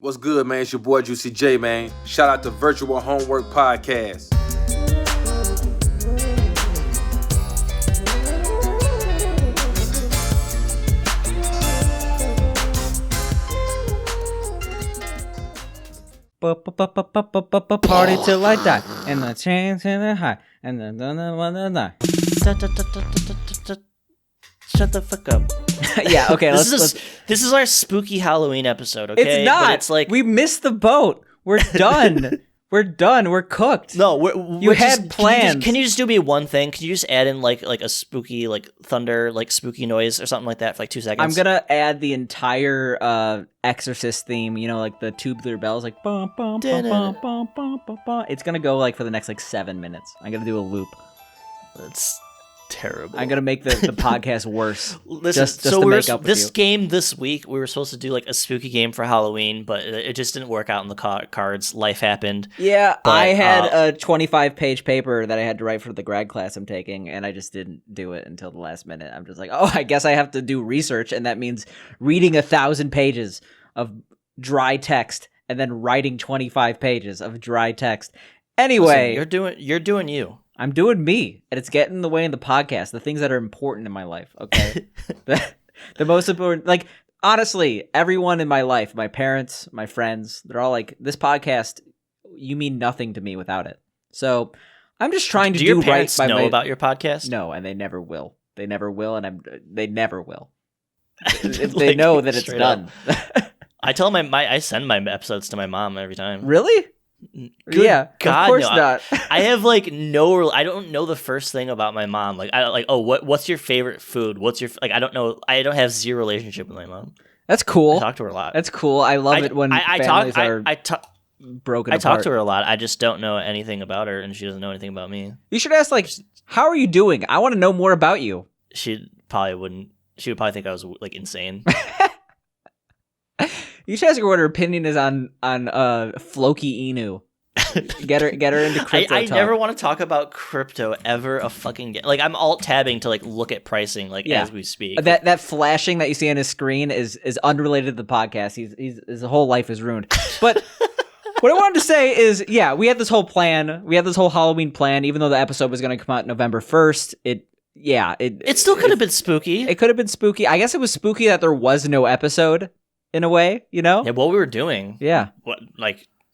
What's good, man? It's your boy Juicy J, man. Shout out to Virtual Homework Podcast. Party till I die, and the chains in the high, and the die. Shut the fuck up. Yeah, okay. This is our spooky Halloween episode. Okay, It's not. But it's like we missed the boat. We're done. We're done. We're cooked. no. You had plans. Can you just do me one thing? Can you just add in like a spooky thunder spooky noise or something like that for 2 seconds? I'm gonna add the entire Exorcist theme. You know, like the tubular bells, like bum bum bum bum bum bum bum bum. It's gonna go for the next 7 minutes. I'm gonna do a loop. That's terrible. I'm gonna make the podcast worse. Listen, just to make up with this you. game this week, we were supposed to do a spooky game for Halloween, but it just didn't work out in the cards. Life happened. Yeah, But, I had a 25-page paper that I had to write for the grad class I'm taking, and I just didn't do it until the last minute. I'm just like, oh, I guess I have to do research, and that means reading 1,000 pages of dry text and then writing 25 pages of dry text. Anyway, Listen, you're doing you. I'm doing me, and it's getting in the way of the podcast, the things that are important in my life, okay? the most important, honestly, everyone in my life, my parents, my friends, they're all like, this podcast, you mean nothing to me without it. So I'm just trying to do your right parents by know about your podcast? No, and they never will. They never will, and they never will. If they know that it's done. I tell I send my episodes to my mom every time. Really? Good yeah, God, of course no. not. I have I don't know the first thing about my mom. What's your favorite food? What's your I don't know. I don't have zero relationship with my mom. That's cool. I talk to her a lot. That's cool. I love it when families are broken apart. I talk to her a lot. I just don't know anything about her, and she doesn't know anything about me. You should ask how are you doing? I want to know more about you. She probably wouldn't. She would probably think I was insane. You should ask her what her opinion is on Floki Inu. Get her into crypto. I talk. never want to talk about crypto ever a fucking game. I'm alt tabbing to look at pricing as we speak. That flashing that you see on his screen is unrelated to the podcast. His whole life is ruined. But what I wanted to say is, yeah, we had this whole plan. We had this whole Halloween plan. Even though the episode was going to come out November 1st, it still could have been spooky. It could have been spooky. I guess it was spooky that there was no episode. In a way, you know? Yeah, what we were doing. Yeah. What,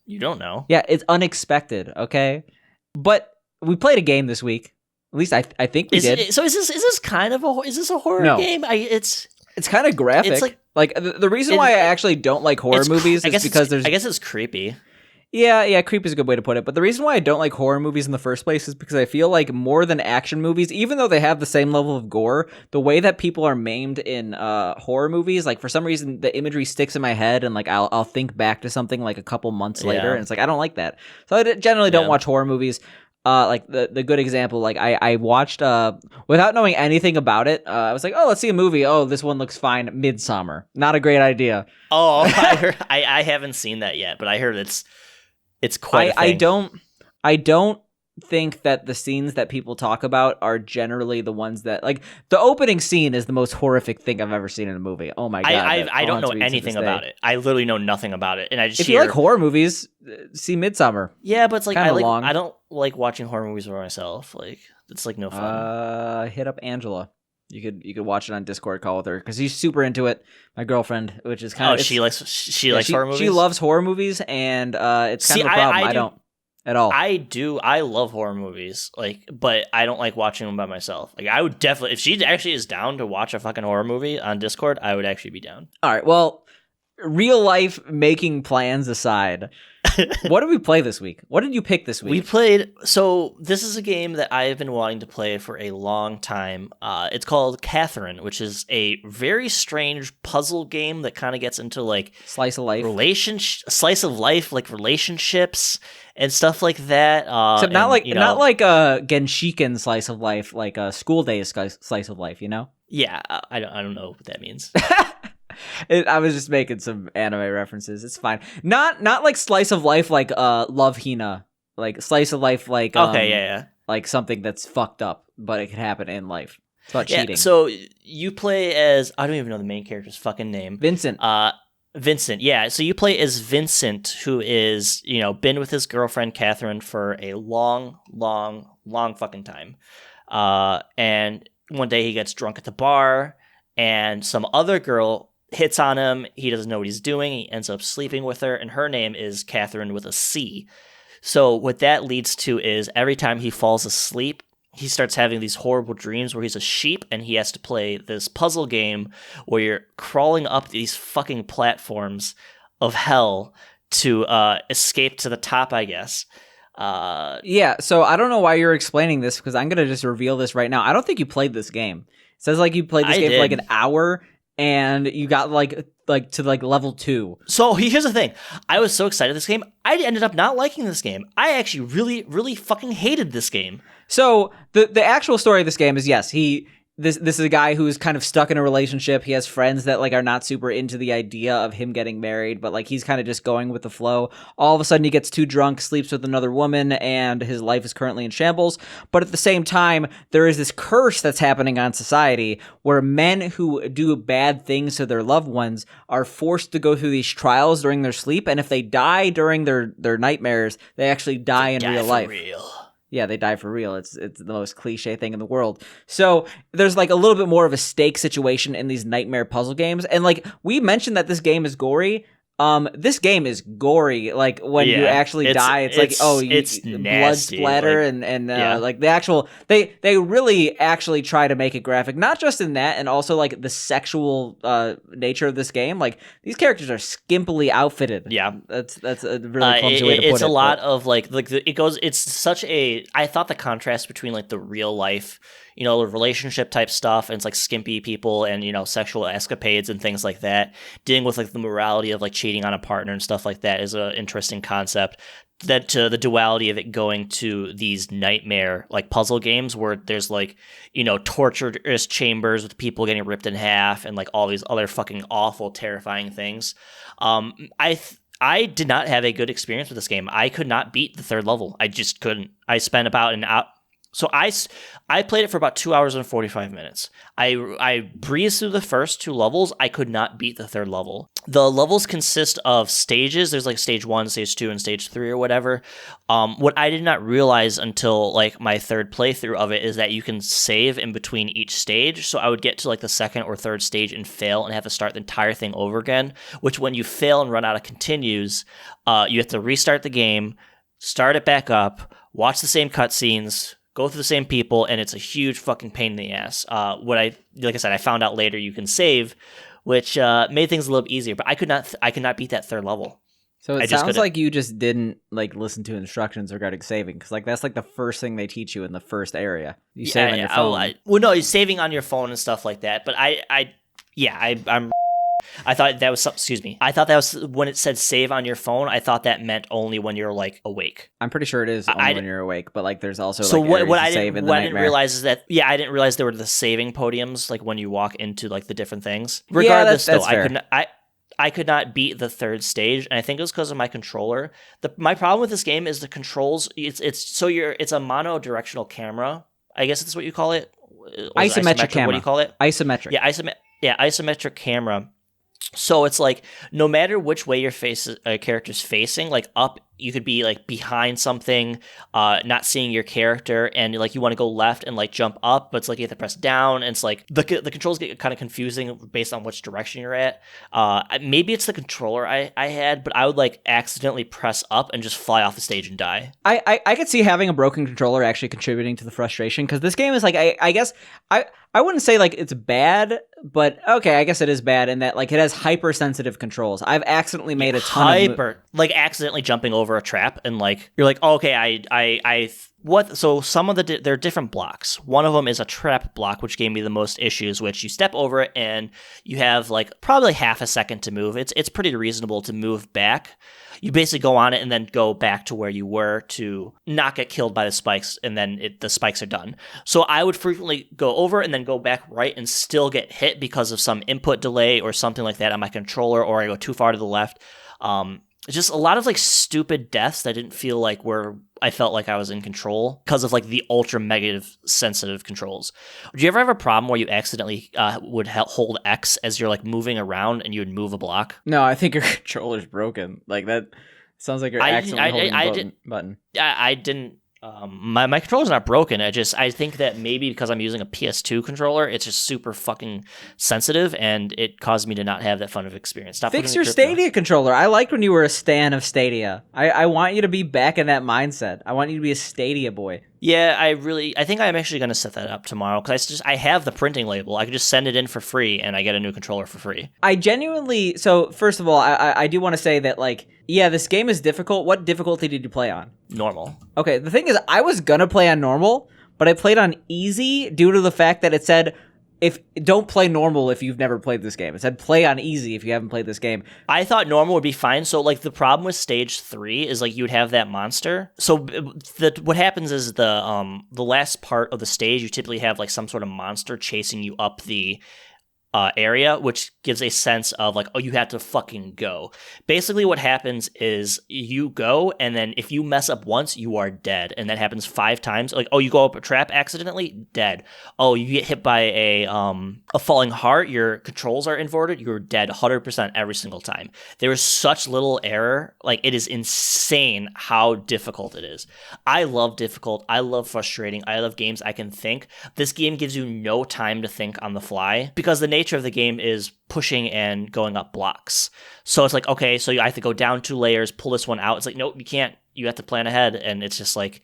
you don't know. Yeah, it's unexpected, okay? But we played a game this week. At least I think we did. So is this kind of a horror game? It's kind of graphic. It's the reason why I actually don't like horror movies is because I guess it's creepy. Yeah, creep is a good way to put it. But the reason why I don't like horror movies in the first place is because I feel like more than action movies, even though they have the same level of gore, the way that people are maimed in horror movies, for some reason the imagery sticks in my head, and I'll think back to something a couple months later, and it's I don't like that. So I generally don't watch horror movies. The good example, I watched without knowing anything about it. I was like, oh, let's see a movie. Oh, this one looks fine. Midsommar, not a great idea. Oh, I haven't seen that yet, but I heard it's quite a thing. I don't think that the scenes that people talk about are generally the ones that the opening scene is the most horrific thing I've ever seen in a movie. Oh my god! I don't know anything about it. I literally know nothing about it, and I just if you like horror movies, see Midsommar. Yeah, but it's long. I don't like watching horror movies for myself. It's no fun. Hit up Angela. You could watch it on Discord call with her because she's super into it. My girlfriend, which is kind of she likes horror movies. She loves horror movies, and it's kind of a problem. I don't at all. I do. I love horror movies, but I don't like watching them by myself. I would definitely, if she actually is down to watch a fucking horror movie on Discord, I would actually be down. All right. Well, real life making plans aside. What did we play this week? What did you pick this week? So this is a game that I've been wanting to play for a long time. It's called Catherine, which is a very strange puzzle game that kind of gets into slice of life, slice of life, relationships and stuff like that. Except not like a Genshiken slice of life, like a school day slice of life, you know? Yeah, I don't know what that means. I was just making some anime references. It's fine. Not like slice of life, like Love Hina, like slice of life, like okay, yeah, like something that's fucked up, but it could happen in life. It's about cheating. So you play as I don't even know the main character's fucking name. Vincent. Vincent, yeah. So you play as Vincent, who is, been with his girlfriend Catherine for a long, long, long fucking time. And one day he gets drunk at the bar, and some other girl hits on him. He doesn't know what he's doing. He ends up sleeping with her, and her name is Catherine with a C. So what that leads to is every time he falls asleep, he starts having these horrible dreams where he's a sheep and he has to play this puzzle game where you're crawling up these fucking platforms of hell to escape to the top, I guess. Yeah, so I don't know why you're explaining this, because I'm going to just reveal this right now. I don't think you played this game. It says like you played this game for like an hour and you got like to like level 2. So here's the thing. I was so excited this game. I ended up not liking this game. I actually really, really fucking hated this game. So the actual story of this game is, yes, this is a guy who's kind of stuck in a relationship. He has friends that like are not super into the idea of him getting married, but like he's kind of just going with the flow. All of a sudden he gets too drunk, sleeps with another woman, and his life is currently in shambles. But at the same time, there is this curse that's happening on society where men who do bad things to their loved ones are forced to go through these trials during their sleep, and if they die during their nightmares, they actually die in real life. Yeah, they die for real. It's the most cliche thing in the world. So there's like a little bit more of a stake situation in these nightmare puzzle games. And like we mentioned that this game is gory. This game is gory. Like when you actually die, it's like, it's blood nasty, splatter and like the actual they really actually try to make it graphic, not just in that, and also like the sexual nature of this game. Like these characters are skimpily outfitted. Yeah, that's a really clumsy way to put it. It's a lot of it's such a. I thought the contrast between like the real life, relationship type stuff, and it's like skimpy people and, sexual escapades and things like that, dealing with like the morality of like cheating on a partner and stuff like that is an interesting concept. That the duality of it going to these nightmare like puzzle games where there's like, torturous chambers with people getting ripped in half and like all these other fucking awful, terrifying things. I did not have a good experience with this game. I could not beat the third level. I just couldn't. I spent about an hour. So I played it for about 2 hours and 45 minutes. I breezed through the first 2 levels. I could not beat the third level. The levels consist of stages. There's like stage 1, stage 2, and stage 3 or whatever. What I did not realize until like my third playthrough of it is that you can save in between each stage. So I would get to like the second or third stage and fail and have to start the entire thing over again, which when you fail and run out of continues, you have to restart the game, start it back up, watch the same cutscenes, go through the same people, and it's a huge fucking pain in the ass. Like I said, I found out later you can save, which made things a little easier. But I could not beat that third level. So it sounds like you just didn't like listen to instructions regarding saving, because like that's like the first thing they teach you in the first area. You save on your phone. No, you're saving on your phone and stuff like that. But I'm. I thought that was I thought that was when it said save on your phone. I thought that meant only when you're like awake. I'm pretty sure it is only when you're awake, but like there's also so like what I didn't realize is that I didn't realize there were the saving podiums like when you walk into like the different things. Regardless, that's though, I could not beat the third stage, and I think it was because of my controller. My problem with this game is the controls. It's a mono-directional camera. I guess that's what you call it. Isometric camera. What do you call it? Isometric. Yeah, isometric camera. So it's like no matter which way your character's facing, like up, you could be like behind something, not seeing your character, and like you want to go left and like jump up, but it's like you have to press down, and it's like the controls get kind of confusing based on which direction you're at. Maybe it's the controller I had, but I would like accidentally press up and just fly off the stage and die. I could see having a broken controller actually contributing to the frustration, because this game is like I guess I wouldn't say like it's bad, but okay, I guess it is bad in that like it has hypersensitive controls. I've accidentally made a ton of like accidentally jumping over a trap, and like you're like, oh, okay, so some of there are different blocks. One of them is a trap block, which gave me the most issues, which you step over it and you have like probably half a second to move. It's pretty reasonable to move back. You basically go on it and then go back to where you were to not get killed by the spikes, and then the spikes are done. So I would frequently go over and then go back right and still get hit because of some input delay or something like that on my controller, or I go too far to the left. just a lot of like stupid deaths that didn't feel like I felt like I was in control because of like the ultra mega sensitive controls. Do you ever have a problem where you accidentally would hold X as you're like moving around and you would move a block? No, I think your controller's broken. Like that sounds like you're accidentally holding the button. I didn't. My controller's not broken. I think that maybe because I'm using a PS2 controller, it's just super fucking sensitive, and it caused me to not have that fun of experience. Fix your Stadia controller. I liked when you were a stan of Stadia. I want you to be back in that mindset. I want you to be a Stadia boy. Yeah, I think I'm actually going to set that up tomorrow because I have the printing label. I could just send it in for free and I get a new controller for free. I genuinely, so first of all, I do want to say that like, yeah, this game is difficult. What difficulty did you play on? Normal. Okay, the thing is, I was going to play on normal, but I played on easy due to the fact that it said, don't play normal if you've never played this game. It said play on easy if you haven't played this game. I thought normal would be fine. So like the problem with stage 3 is like you would have that monster. So what happens is the last part of the stage, you typically have like some sort of monster chasing you up the area, which gives a sense of like, oh, you have to fucking go. Basically what happens is you go, and then if you mess up once, you are dead. And that happens 5 times. Like, oh, you go up a trap accidentally, dead. Oh, you get hit by a falling heart, your controls are inverted, you're dead 100% every single time. There is such little error. Like, it is insane how difficult it is. I love difficult. I love frustrating. I love games I can think. This game gives you no time to think on the fly because the nature of the game is pushing and going up blocks. So it's like, okay, so I have to go down 2 layers, pull this one out. It's like, nope, you can't. You have to plan ahead. And it's just like,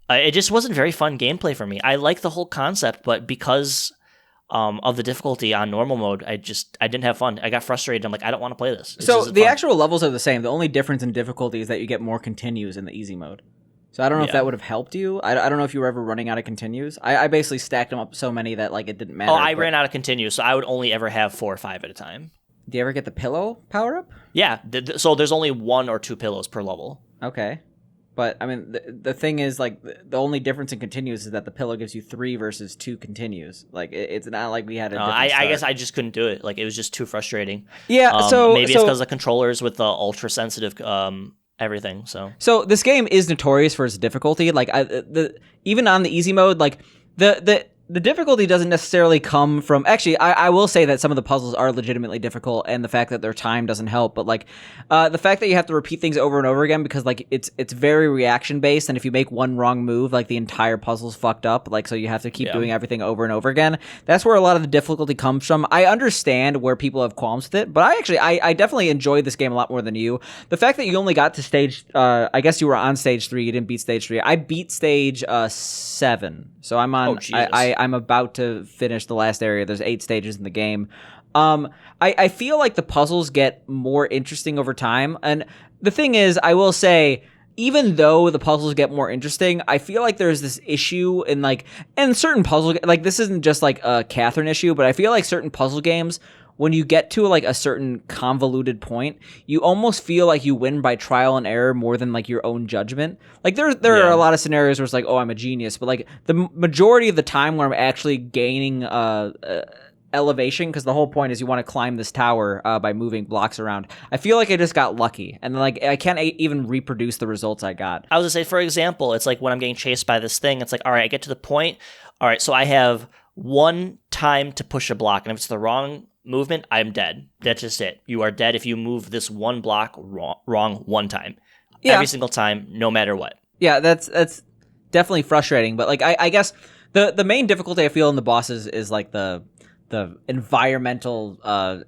it just wasn't very fun gameplay for me. I like the whole concept, but because of the difficulty on normal mode, I didn't have fun. I got frustrated. I'm like, I don't want to play this. So the actual levels are the same. The only difference in difficulty is that you get more continues in the easy mode. So I don't know if that would have helped you. I don't know if you were ever running out of continues. I basically stacked them up so many that like it didn't matter. Oh, I ran out of continues, so I would only ever have 4 or 5 at a time. Do you ever get the pillow power up? Yeah, so there's only 1 or 2 pillows per level. Okay. But, I mean, the thing is, like, the only difference in continues is that the pillow gives you 3 versus 2 continues. Like, it's not like we had a different I guess I just couldn't do it. Like, it was just too frustrating. Yeah, maybe it's because the controllers with the ultra-sensitive everything, So this game is notorious for its difficulty. Like, even on the easy mode, like, the difficulty doesn't necessarily come from... Actually, I will say that some of the puzzles are legitimately difficult, and the fact that their time doesn't help. But, like, the fact that you have to repeat things over and over again because, like, it's very reaction-based, and if you make one wrong move, like, the entire puzzle's fucked up. Like, so you have to keep doing everything over and over again. That's where a lot of the difficulty comes from. I understand where people have qualms with it, but I definitely enjoyed this game a lot more than you. The fact that you only got to stage... I guess you were on stage 3. You didn't beat stage 3. I beat stage 7. So I'm on... I'm about to finish the last area. There's 8 stages in the game. I feel like the puzzles get more interesting over time. And the thing is, I will say, even though the puzzles get more interesting, I feel like there's this issue in like, and certain puzzle, like this isn't just like a Catherine issue, but I feel like certain puzzle games, when you get to like a certain convoluted point, you almost feel like you win by trial and error more than like your own judgment. Like there are a lot of scenarios where it's like, oh, I'm a genius, but like the majority of the time where I'm actually gaining elevation, because the whole point is you want to climb this tower by moving blocks around. I feel like I just got lucky, and like I can't even reproduce the results I got. I was gonna say, for example, it's like when I'm getting chased by this thing, it's like, all right, I get to the point. All right, so I have 1 time to push a block, and if it's the wrong movement, I'm dead. That's just it. You are dead if you move this 1 block wrong 1 time. Yeah. Every single time, no matter what. Yeah, that's definitely frustrating. But like I guess the main difficulty I feel in the bosses is like the environmental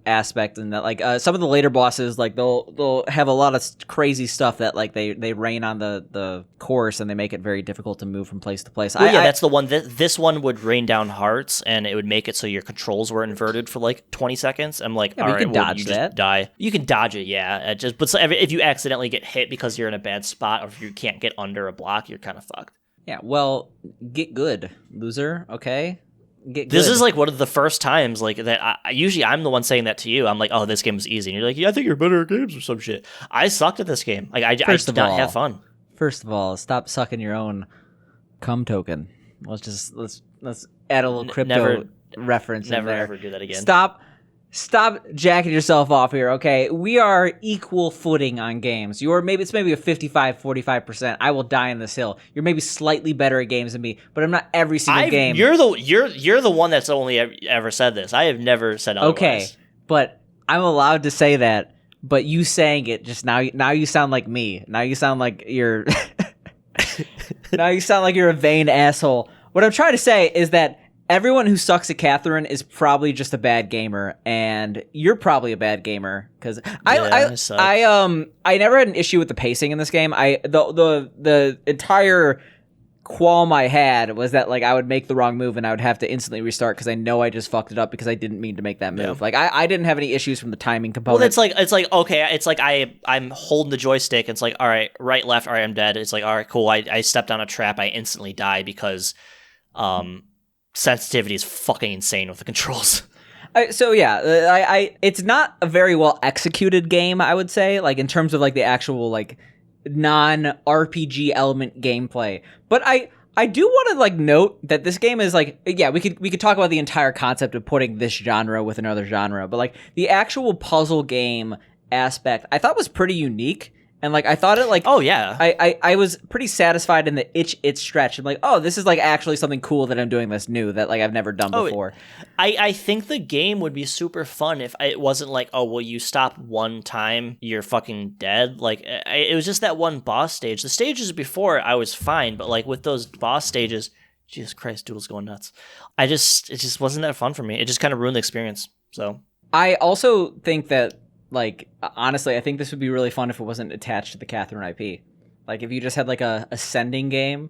aspect, and that like some of the later bosses, like they'll have a lot of crazy stuff that like they rain on the course, and they make it very difficult to move from place to place. Well, that's the one. This one would rain down hearts, and it would make it so your controls were inverted for like 20 seconds. I'm like, all right, you just die. You can dodge it, yeah. But if you accidentally get hit because you're in a bad spot, or if you can't get under a block, you're kind of fucked. Yeah, well, get good, loser. Okay. This is like one of the first times like that. Usually I'm the one saying that to you. I'm like, oh, this game is easy, and you're like, yeah, I think you're better at games or some shit. I sucked at this game. Like I did not have fun. First of all, stop sucking your own cum token. Let's add a little crypto reference. Never in there. ever do that again. Stop Stop jacking yourself off here, okay? We are equal footing on games. It's maybe a 55-45%. I will die on this hill. You're maybe slightly better at games than me, but I'm not every single game. You're the one that's only ever said this. I have never said otherwise. Okay, but I'm allowed to say that. But you saying it just now you sound like me. Now you sound like you're now you sound like you're a vain asshole. What I'm trying to say is that everyone who sucks at Catherine is probably just a bad gamer, and you're probably a bad gamer because I never had an issue with the pacing in this game. The entire qualm I had was that like I would make the wrong move and I would have to instantly restart because I know I just fucked it up because I didn't mean to make that move. Yeah. Like I didn't have any issues from the timing component. Well, it's like I'm holding the joystick. It's like, all right, right, left, all right, I'm dead. It's like, all right, cool. I stepped on a trap. I instantly die because sensitivity is fucking insane with the controls. It's not a very well executed game, I would say, like in terms of like the actual like non-RPG element gameplay. But I do want to like note that this game is like, yeah, we could talk about the entire concept of putting this genre with another genre, but like the actual puzzle game aspect I thought was pretty unique. And like I thought it like, oh yeah, I was pretty satisfied in the it stretch. I'm like, oh, this is like actually something cool that I'm doing that's new that like I've never done before. I think the game would be super fun if it wasn't like, oh well, you stop one time, you're fucking dead. Like it was just that one boss stage. The stages before I was fine, but like with those boss stages, Jesus Christ, Doodle's going nuts. It just wasn't that fun for me. It just kind of ruined the experience. So I also think that. Like, honestly, I think this would be really fun if it wasn't attached to the Catherine IP. Like, if you just had, like, a ascending game,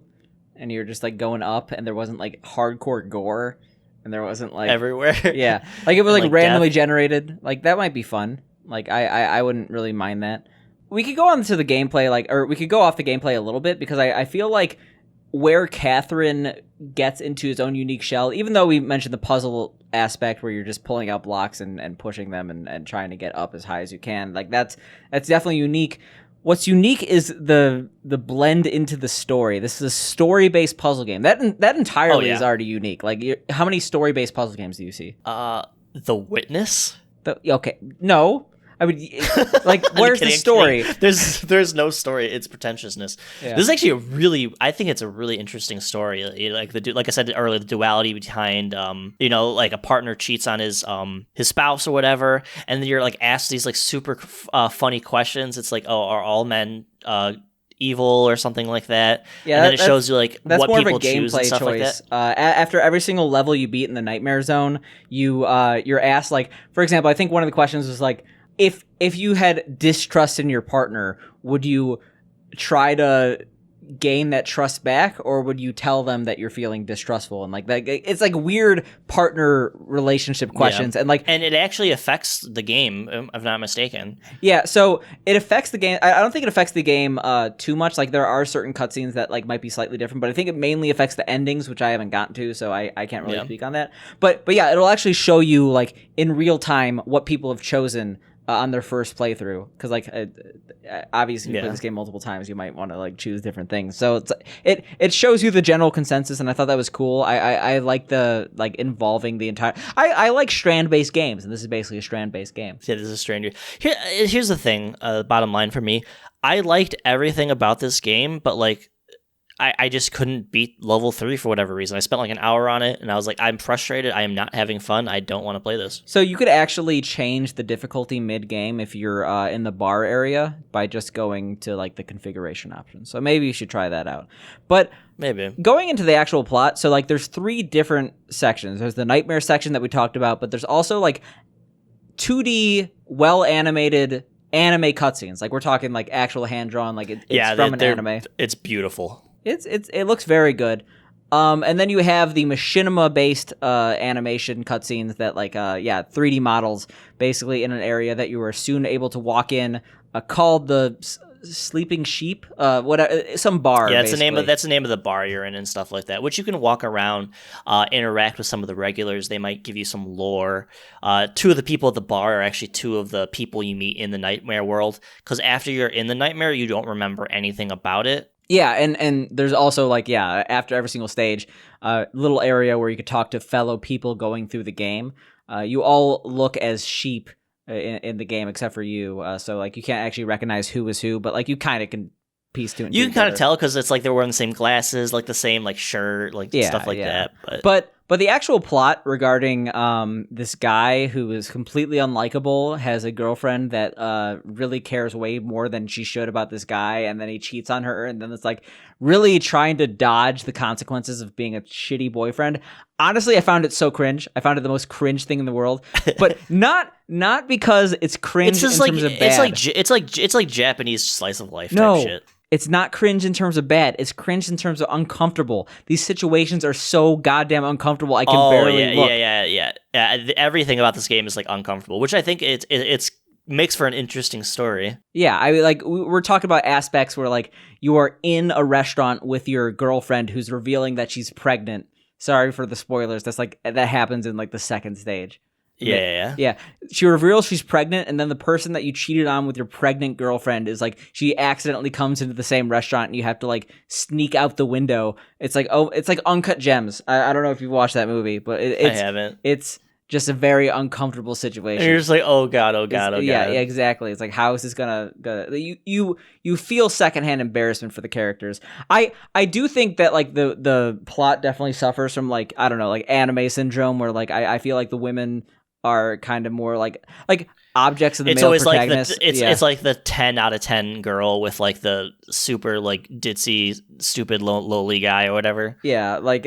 and you're just, like, going up, and there wasn't, like, hardcore gore, and there wasn't, like... everywhere? Yeah. Like, it was, like randomly generated. Like, that might be fun. Like, I wouldn't really mind that. We could go on to the gameplay, like, or we could go off the gameplay a little bit, because I feel like where Catherine gets into his own unique shell, even though we mentioned the puzzle aspect where you're just pulling out blocks and pushing them and trying to get up as high as you can, like that's definitely unique. What's unique is the blend into the story. This is a story-based puzzle game. That entirely is already unique. Like, how many story-based puzzle games do you see? The Witness? Okay, no. I would like. Where's the story? There's no story. It's pretentiousness. Yeah. This is actually I think it's a really interesting story. Like I said earlier, the duality behind, like a partner cheats on his spouse or whatever, and then you're like asked these like super funny questions. It's like, oh, are all men evil or something like that? Yeah, and then it shows you like that's what more people of a gameplay choose and stuff choice. like that. After every single level you beat in the Nightmare Zone, you're asked, like, for example, I think one of the questions was like, if you had distrust in your partner, would you try to gain that trust back, or would you tell them that you're feeling distrustful? And like that, it's like weird partner relationship questions, and it actually affects the game, if I'm not mistaken. Yeah, so it affects the game. I don't think it affects the game too much. Like there are certain cutscenes that like might be slightly different, but I think it mainly affects the endings, which I haven't gotten to, so I can't really speak on that. But yeah, it'll actually show you like in real time what people have chosen on their first playthrough, because like obviously if you play this game multiple times, you might want to like choose different things. So it shows you the general consensus, and I thought that was cool. I like the like involving the entire. I like strand-based games, and this is basically a strand-based game. Yeah, this is strand. Here's the thing. Bottom line for me, I liked everything about this game, but like I just couldn't beat level 3 for whatever reason. I spent like an hour on it, and I was like, I'm frustrated. I am not having fun. I don't want to play this. So you could actually change the difficulty mid-game if you're in the bar area by just going to like the configuration options. So maybe you should try that out. But maybe going into the actual plot, so like there's 3 different sections. There's the nightmare section that we talked about, but there's also like 2D, well-animated anime cutscenes. Like we're talking like actual hand-drawn, like it's from an anime. It's beautiful. It looks very good. And then you have the machinima-based animation cutscenes that, like, 3D models, basically in an area that you are soon able to walk in, called the Sleeping Sheep, some bar. Yeah, that's the name of the bar you're in and stuff like that. Which you can walk around, interact with some of the regulars. They might give you some lore. 2 of the people at the bar are actually 2 of the people you meet in the nightmare world. Because after you're in the nightmare, you don't remember anything about it. Yeah, and there's also, like, after every single stage, a little area where you could talk to fellow people going through the game. you all look as sheep in the game except for you. So like you can't actually recognize who is who, but like you kind of can piece two and two You can kind of together. tell because it's like they're wearing the same glasses, like the same like shirt, like stuff like that. But the actual plot regarding this guy who is completely unlikable has a girlfriend that really cares way more than she should about this guy, and then he cheats on her, and then it's like really trying to dodge the consequences of being a shitty boyfriend. Honestly, I found it so cringe. I found it the most cringe thing in the world, but not because it's cringe it's just in like terms of bad. it's like Japanese slice of life No. type shit. It's not cringe in terms of bad. It's cringe in terms of uncomfortable. These situations are so goddamn uncomfortable. I can barely look. Yeah. Everything about this game is like uncomfortable, which I think it's makes for an interesting story. Yeah, I like we're talking about aspects where like you are in a restaurant with your girlfriend who's revealing that she's pregnant. Sorry for the spoilers. That's like that happens in like the second stage. Yeah. She reveals she's pregnant, and then the person that you cheated on with your pregnant girlfriend is like she accidentally comes into the same restaurant, and you have to like sneak out the window. It's like it's like Uncut Gems. I don't know if you've watched that movie, but I haven't. It's just a very uncomfortable situation. And you're just like, oh god. Yeah, exactly. It's like, how is this gonna you feel secondhand embarrassment for the characters. I do think that like the plot definitely suffers from like, I don't know, like anime syndrome, where like I feel like the women are kind of more like objects of the male protagonist. Like it's like the 10 out of 10 girl with like the super like ditzy stupid lowly guy or whatever. Yeah, like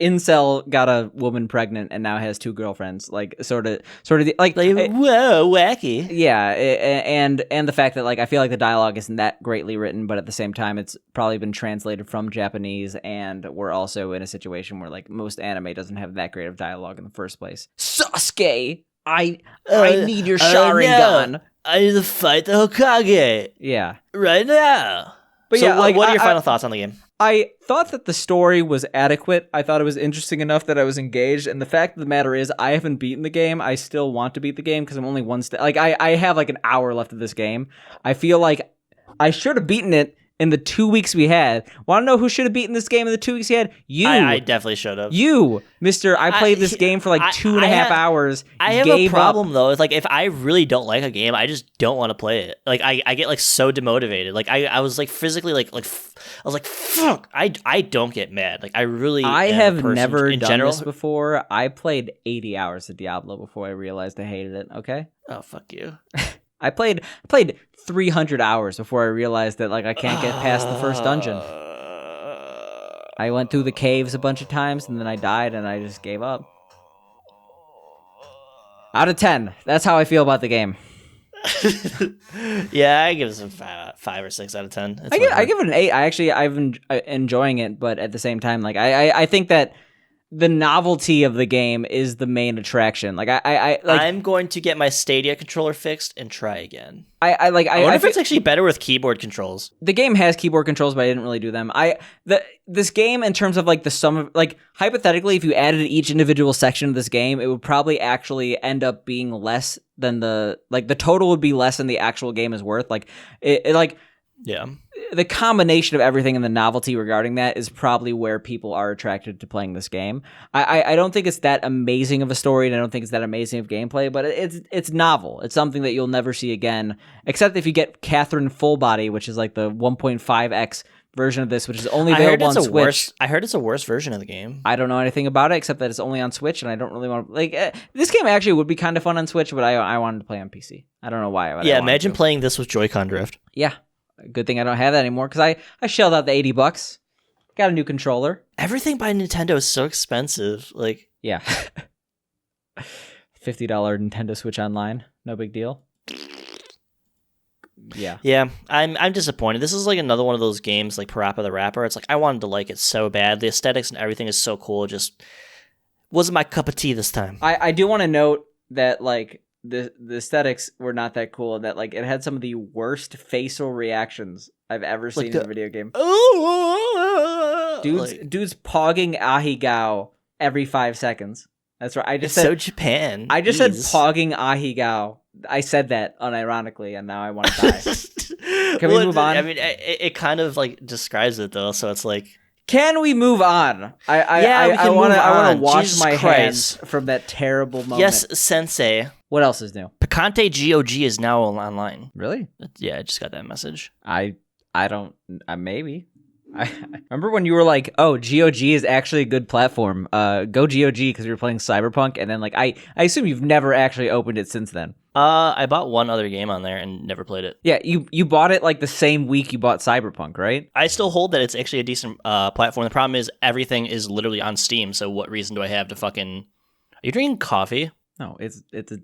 incel got a woman pregnant and now has two girlfriends, like sort of like whoa, wacky. Yeah, and the fact that like I feel like the dialogue isn't that greatly written, but at the same time it's probably been translated from Japanese, and we're also in a situation where like most anime doesn't have that great of dialogue in the first place. Sasuke, I need your Sharingan. I need to fight the Hokage. Yeah, right now. But so yeah, like, what are your final thoughts on the game? I thought that the story was adequate. I thought it was interesting enough that I was engaged. And the fact of the matter is, I haven't beaten the game. I still want to beat the game because I'm only one step. Like I have like an hour left of this game. I feel like I should have beaten it in the 2 weeks we had. Want to know who should have beaten this game in the 2 weeks he had? You. I definitely should have. You, Mister. I played this game for like 2.5 hours. I have a problem though. It's like if I really don't like a game, I just don't want to play it. Like I get like so demotivated. Like I was like physically like I was like fuck. I don't get mad. Like I have never done this before. I played 80 hours of Diablo before I realized I hated it. Okay. Oh fuck you. I played 300 hours before I realized that like I can't get past the first dungeon. I went through the caves a bunch of times and then I died and I just gave up. Out of 10, that's how I feel about the game. Yeah, I give it some 5 or 6 out of 10. I give it an 8. I've been enjoying it, but at the same time, like I think that the novelty of the game is the main attraction. Like I'm going to get my Stadia controller fixed and try again. I wonder if it's actually better with keyboard controls. The game has keyboard controls, but I didn't really do them. This game, in terms of like the sum of like hypothetically, if you added each individual section of this game, it would probably actually end up being less than the total would be less than the actual game is worth. Like yeah. The combination of everything and the novelty regarding that is probably where people are attracted to playing this game. I don't think it's that amazing of a story, and I don't think it's that amazing of gameplay, but it's novel. It's something that you'll never see again, except if you get Catherine Full Body, which is like the 1.5x version of this, which is only available on Switch. I heard it's a worse version of the game. I don't know anything about it except that it's only on Switch, and I don't really want to like this game. Actually, would be kind of fun on Switch, but I wanted to play on PC. I don't know why. Yeah, imagine playing this with Joy-Con drift. Yeah. Good thing I don't have that anymore because I shelled out the $80. Got a new controller. Everything by Nintendo is so expensive. Like, yeah. $50 Nintendo Switch Online. No big deal. Yeah. Yeah, I'm disappointed. This is like another one of those games like Parappa the Rapper. It's like I wanted to like it so bad. The aesthetics and everything is so cool. It just wasn't my cup of tea this time. I do want to note that like the aesthetics were not that cool, and that like it had some of the worst facial reactions I've ever seen in a video game. Dude's pogging Ahigao every 5 seconds. That's right. It's so Japan. I just said pogging Ahigao. I said that unironically, and now I want to die. Can we move on? I mean, it kind of like describes it though. So it's like Can we move on? I want to wash Jesus my Christ. hands from that terrible moment. Yes, Sensei. What else is new? Picante GOG is now online. Really? Yeah, I just got that message. I don't. Maybe. I remember when you were like, "Oh, GOG is actually a good platform. Go GOG," because you were playing Cyberpunk, and then like I assume you've never actually opened it since then. I bought one other game on there and never played it. Yeah, you bought it like the same week you bought Cyberpunk, right? I still hold that it's actually a decent platform. The problem is everything is literally on Steam. So what reason do I have to fucking? Are you drinking coffee? No, it's a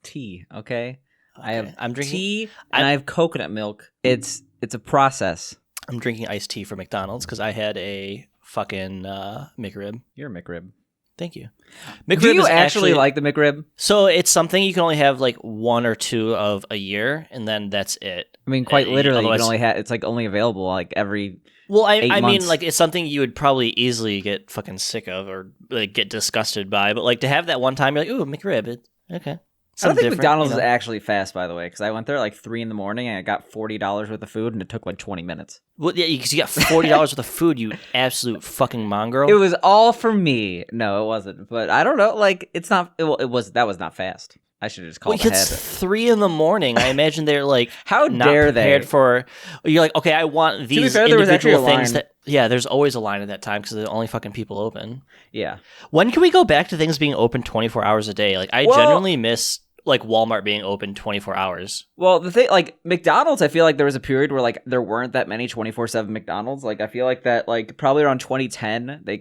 tea. Okay, I'm drinking tea I I'm drinking iced tea from McDonald's because I had a fucking McRib. You're a McRib. Thank you. McRib. Do you actually like the McRib? So it's something you can only have like 1 or 2 of a year, and then that's it. I mean, quite literally, you can only have. It's like only available like every. Well, I mean, like it's something you would probably easily get fucking sick of or like get disgusted by. But like to have that one time, you're like, ooh, McRib. Okay. I don't think McDonald's is actually fast, by the way, because I went there at like 3 a.m. and I got $40 worth of food, and it took like 20 minutes. Well, yeah, because you got $40 worth of food, you absolute fucking mongrel. It was all for me. No, it wasn't. But I don't know. Like, it's not. It was. That was not fast. I should have just called ahead. It's 3 a.m. I imagine they're like, how not dare prepared they? for. You're like, okay, I want these individual things that. Yeah, there's always a line at that time because they're the only fucking people open. Yeah. When can we go back to things being open 24 hours a day? Like, I genuinely miss like Walmart being open 24 hours. Well, the thing, like McDonald's, I feel like there was a period where like there weren't that many 24/7 McDonald's. Like I feel like that like probably around 2010 they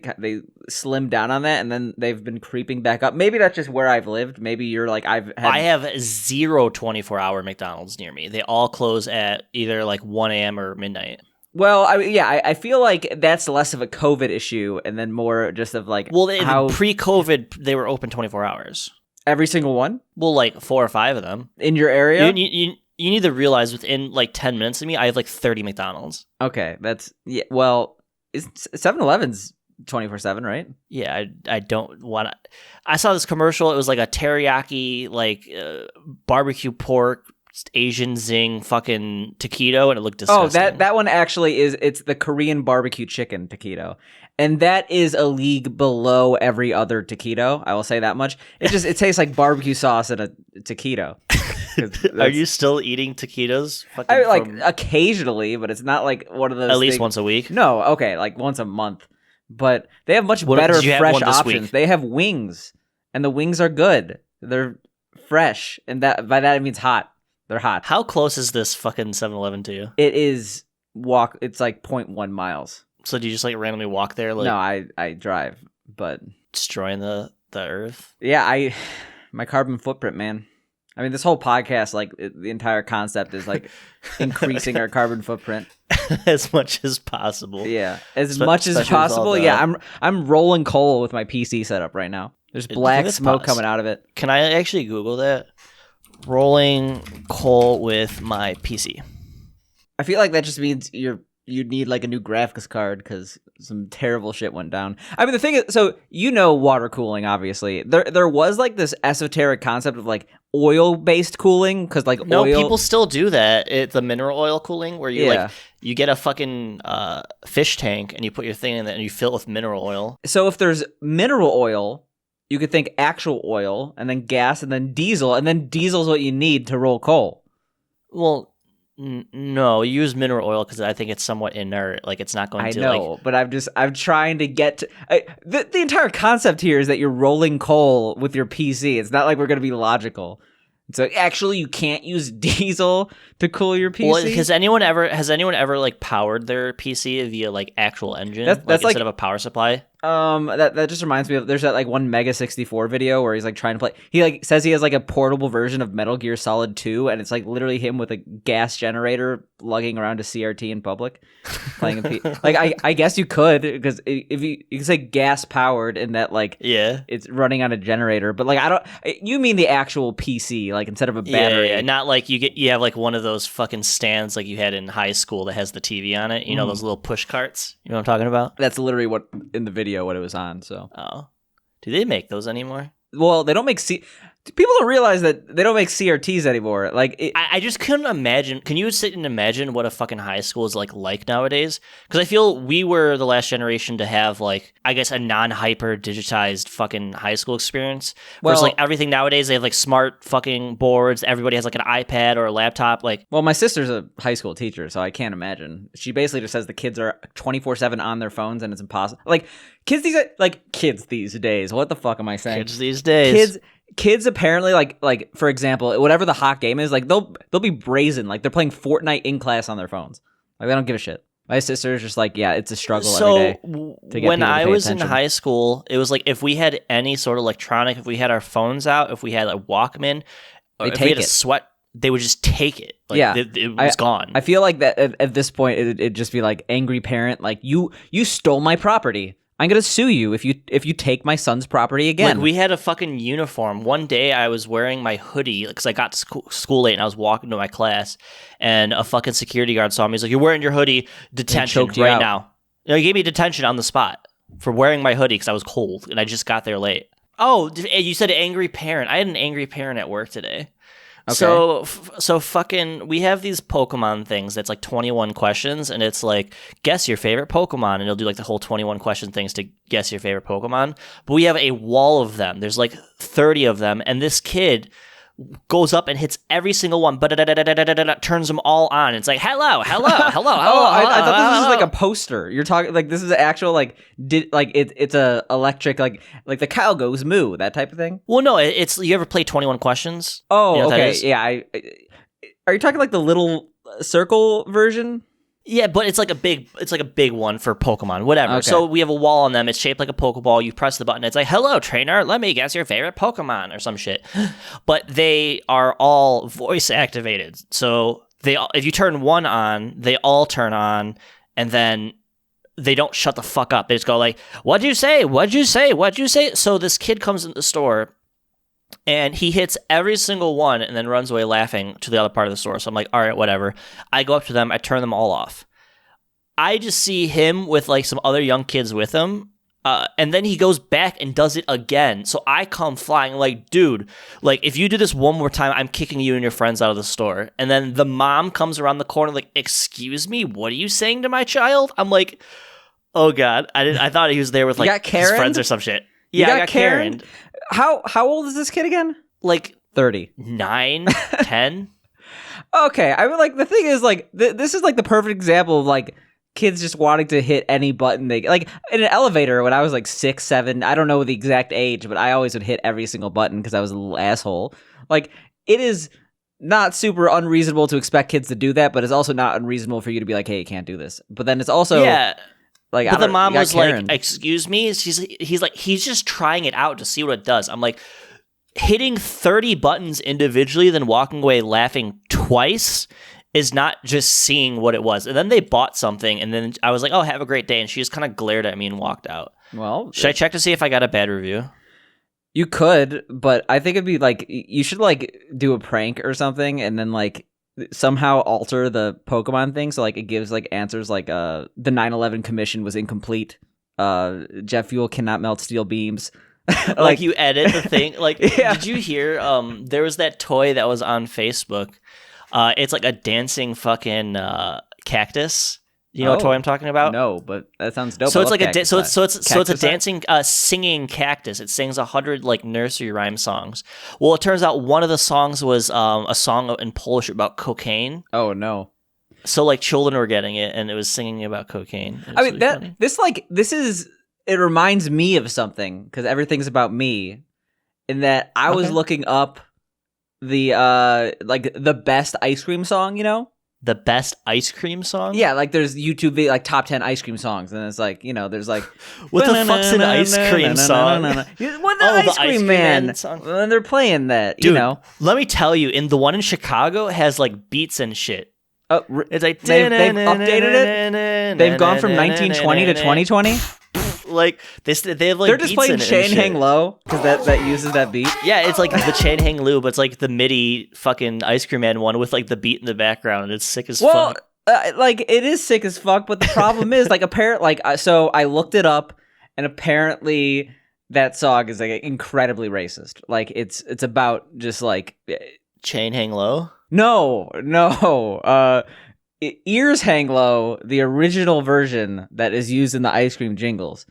slimmed down on that, and then they've been creeping back up. Maybe that's just where I've lived. Maybe you're like I have 0 24-hour McDonald's near me. They all close at either like 1 a.m. or midnight. Well, I feel like that's less of a COVID issue and then more just of like how pre-COVID they were open 24 hours. Every single one? Well, like 4 or 5 of them. In your area? You need to realize within like 10 minutes of me, I have like 30 McDonald's. Okay, that's... Yeah, well, 7-Eleven's 24/7, right? Yeah, I don't want to... I saw this commercial. It was like a teriyaki, like barbecue pork, Asian zing fucking taquito, and it looked disgusting. Oh, that one actually is... It's the Korean barbecue chicken taquito. And that is a league below every other taquito. I will say that much. It tastes like barbecue sauce in a taquito. Are you still eating taquitos? Occasionally, but it's not like one of those. At least once a week. No, okay, like once a month. But they have much better fresh options. They have wings, and the wings are good. They're fresh, and that by that it means hot. They're hot. How close is this fucking 7-Eleven to you? It is It's like 0.1 miles. So do you just like randomly walk there? Like, no, I drive, but destroying the earth. Yeah, my carbon footprint, man. I mean, this whole podcast, like the entire concept is like increasing our carbon footprint as much as possible. Yeah, as much as possible. Yeah, I'm rolling coal with my PC setup right now. There's black smoke coming out of it. Can I actually Google that? Rolling coal with my PC. I feel like that just means you'd need like a new graphics card because some terrible shit went down. I mean, the thing is, so water cooling, obviously. There was like this esoteric concept of like oil-based cooling because like oil... people still do that. It's the mineral oil cooling where you get a fucking fish tank and you put your thing in it and you fill it with mineral oil. So if there's mineral oil, you could think actual oil and then gas and then diesel is what you need to roll coal. Well... No, you use mineral oil because I think it's somewhat inert. Like it's not going to. I know, but I'm trying to get to the entire concept here is that you're rolling coal with your PC. It's not like we're going to be logical. So actually, you can't use diesel to cool your PC. Well, has anyone ever like powered their PC via like actual engine? That's instead of a power supply. That just reminds me of there's that like one Mega 64 video where he's like trying to play. He like says he has like a portable version of Metal Gear Solid 2, and it's like literally him with a gas generator lugging around a CRT in public, playing I guess you could because if you can say gas powered in that like it's running on a generator, but like I don't. You mean the actual PC like instead of a battery? Yeah, not like you have like one of those fucking stands like you had in high school that has the TV on it. You know those little push carts. You know what I'm talking about? That's literally what in the video what it was on. So do they make those anymore? Well, they don't make People don't realize that they don't make CRTs anymore. Like, I just couldn't imagine. Can you sit and imagine what a fucking high school is like nowadays? Because I feel we were the last generation to have, like, I guess, a non-hyper digitized fucking high school experience. Whereas, like, everything nowadays, they have, like, smart fucking boards. Everybody has, like, an iPad or a laptop. Like, well, my sister's a high school teacher, so I can't imagine. She basically just says the kids are 24/7 on their phones, and it's impossible. Like, kids these days. What the fuck am I saying? Kids these days. Kids apparently like for example, whatever the hot game is, like they'll be brazen, like they're playing Fortnite in class on their phones. Like they don't give a shit. My sister's just like, yeah, it's a struggle every day. To get when I was attention. in high school, it was like if we had any sort of electronic, if we had our phones out, if we had a Walkman, or if we had a sweat, they would just take it. Like, yeah, it was gone. I feel like that at this point, it'd just be like angry parent, like you stole my property. I'm gonna sue you if you take my son's property again. Like, we had a fucking uniform. One day I was wearing my hoodie because I got to school late and I was walking to my class, and a fucking security guard saw me. He's like, "You're wearing your hoodie. Detention right now." You know, he gave me detention on the spot for wearing my hoodie because I was cold and I just got there late. Oh, you said angry parent. I had an angry parent at work today. Okay. So fucking, we have these Pokemon things that's like 21 questions, and it's like, guess your favorite Pokemon, and it'll do like the whole 21 question things to guess your favorite Pokemon. But we have a wall of them. There's like 30 of them, and this kid goes up and hits every single one, but turns them all on. It's like, hello. Oh, I thought this was like a poster. You're talking like this is actual it's a electric like the cow goes moo, that type of thing. Well, no, it's you ever play 21 questions? Oh, you know okay, yeah. Are you talking like the little circle version? Yeah, but it's like a big one for Pokemon, whatever. Okay. So we have a wall on them. It's shaped like a Pokeball. You press the button. It's like, hello, trainer. Let me guess your favorite Pokemon or some shit. But they are all voice activated. So if you turn one on, they all turn on, and then they don't shut the fuck up. They just go like, what'd you say? What'd you say? What'd you say? So this kid comes in the store, and he hits every single one and then runs away laughing to the other part of the store. So I'm like, all right, whatever. I go up to them. I turn them all off. I just see him with like some other young kids with him. And then he goes back and does it again. So I come flying like, dude, like if you do this one more time, I'm kicking you and your friends out of the store. And then the mom comes around the corner like, excuse me, what are you saying to my child? I'm like, oh God. I thought he was there with like his friends or some shit. Yeah, I got Karen. How old is this kid again? Like 30. 9, 10. Okay, I mean, like the thing is, like this is like the perfect example of like kids just wanting to hit any button they like in an elevator. When I was like 6, 7, I don't know the exact age, but I always would hit every single button because I was a little asshole. Like it is not super unreasonable to expect kids to do that, but it's also not unreasonable for you to be like, hey, you can't do this. But then it's also like, but the mom was Karen. Like, excuse me? He's like, he's just trying it out to see what it does. I'm like, hitting 30 buttons individually, then walking away laughing twice is not just seeing what it was. And then they bought something, and then I was like, oh, have a great day. And she just kind of glared at me and walked out. Well, should I check to see if I got a bad review? You could, but I think it'd be like, you should like do a prank or something, and then like somehow alter the Pokemon thing so like it gives like answers like the 9/11 commission was incomplete, jet fuel cannot melt steel beams. Like you edit the thing. Like yeah. Did you hear there was that toy that was on Facebook, it's like a dancing fucking cactus. You know what toy I'm talking about? No, but that sounds dope. So it's like it's a dancing, singing cactus. It sings 100 like nursery rhyme songs. Well, it turns out one of the songs was a song in Polish about cocaine. Oh no! So like children were getting it, and it was singing about cocaine. I mean it reminds me of something because everything's about me. In that I was looking up the like the best ice cream song, you know. The best ice cream song? Yeah, like there's YouTube like top 10 ice cream songs, and it's like, you know, there's like what the fuck's an ice cream song? What the ice cream man song? And they're playing that, dude, you know. Let me tell you, in the one in Chicago has like beats and shit. It's like they've updated it. They've gone from 1920 to 2020. Like they have like they're just playing Chain Hang Low because that uses that beat. Yeah, it's like the Chain Hang Low, but it's like the MIDI fucking Ice Cream Man one with like the beat in the background, and it's sick as fuck. Like it is sick as fuck, but the problem is like so I looked it up, and apparently that song is like incredibly racist. Like it's about just like Chain hang low. no. Ears Hang Low, the original version that is used in the ice cream jingles.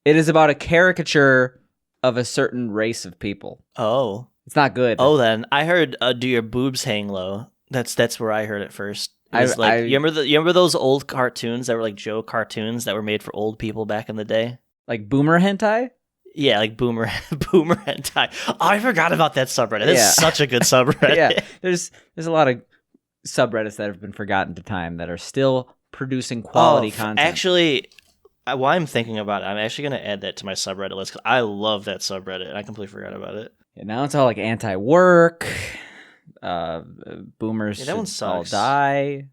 It is about a caricature of a certain race of people. Oh. It's not good. Oh, then I heard "Do Your Boobs Hang Low." That's where I heard it first. It was you remember those old cartoons that were like Joe cartoons that were made for old people back in the day? Like boomer hentai? Yeah, like boomer hentai. Oh, I forgot about that subreddit. It's such a good subreddit. Yeah, there's a lot of subreddits that have been forgotten to time that are still producing quality content. Actually, while I'm thinking about it, I'm actually going to add that to my subreddit list because I love that subreddit and I completely forgot about it. Yeah, now it's all like anti-work. Boomers that one should all sucks. die.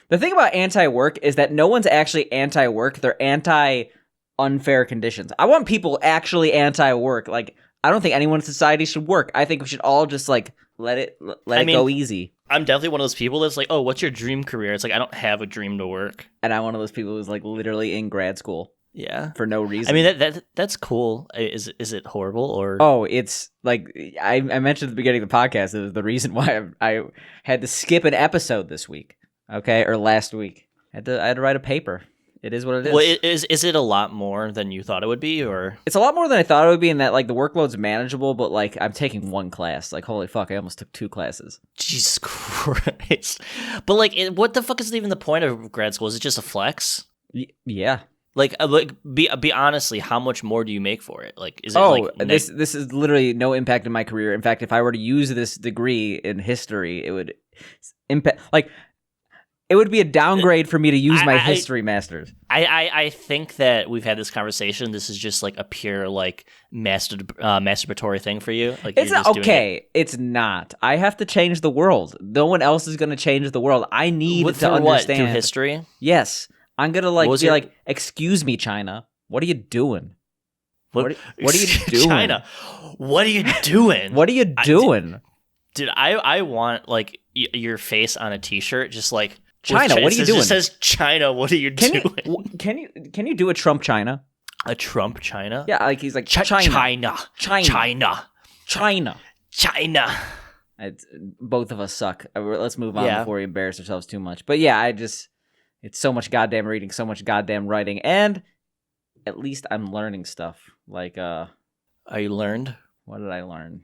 The thing about anti-work is that no one's actually anti-work. They're anti-unfair conditions. I want people actually anti-work. Like, I don't think anyone in society should work. I think we should all just like let it go easy. I'm definitely one of those people that's like, oh, what's your dream career? It's like, I don't have a dream to work. And I'm one of those people who's like literally in grad school. Yeah. For no reason. I mean, that's cool. Is it horrible or? Oh, it's like I mentioned at the beginning of the podcast. It was the reason why I had to skip an episode this week. Okay, or last week. I had to write a paper. It is what it is. Well, is it a lot more than you thought it would be, or? It's a lot more than I thought it would be in that, like, the workload's manageable, but, like, I'm taking one class. Like, holy fuck, I almost took 2 classes. Jesus Christ. But, like, what the fuck is even the point of grad school? Is it just a flex? Yeah. Like, be honestly, how much more do you make for it? Like, is it this is literally no impact in my career. In fact, if I were to use this degree in history, it would impact, like, it would be a downgrade for me to use my history masters. I think that we've had this conversation. This is just like a pure like masturbatory thing for you. Like it's not okay. It's not. I have to change the world. No one else is going to change the world. I need to understand. What, through history? Yes, I'm gonna like excuse me, China. What are you doing? What are you doing, China? What are you doing? What are you doing, dude? I want like your face on a T-shirt, just like. China, what are you doing? It says China, what are you doing? Can you do a Trump China? A Trump China? Yeah, like he's like China. Both of us suck. Let's move on before we embarrass ourselves too much. But yeah, it's so much goddamn reading, so much goddamn writing, and at least I'm learning stuff. Like, Are you learned? What did I learn?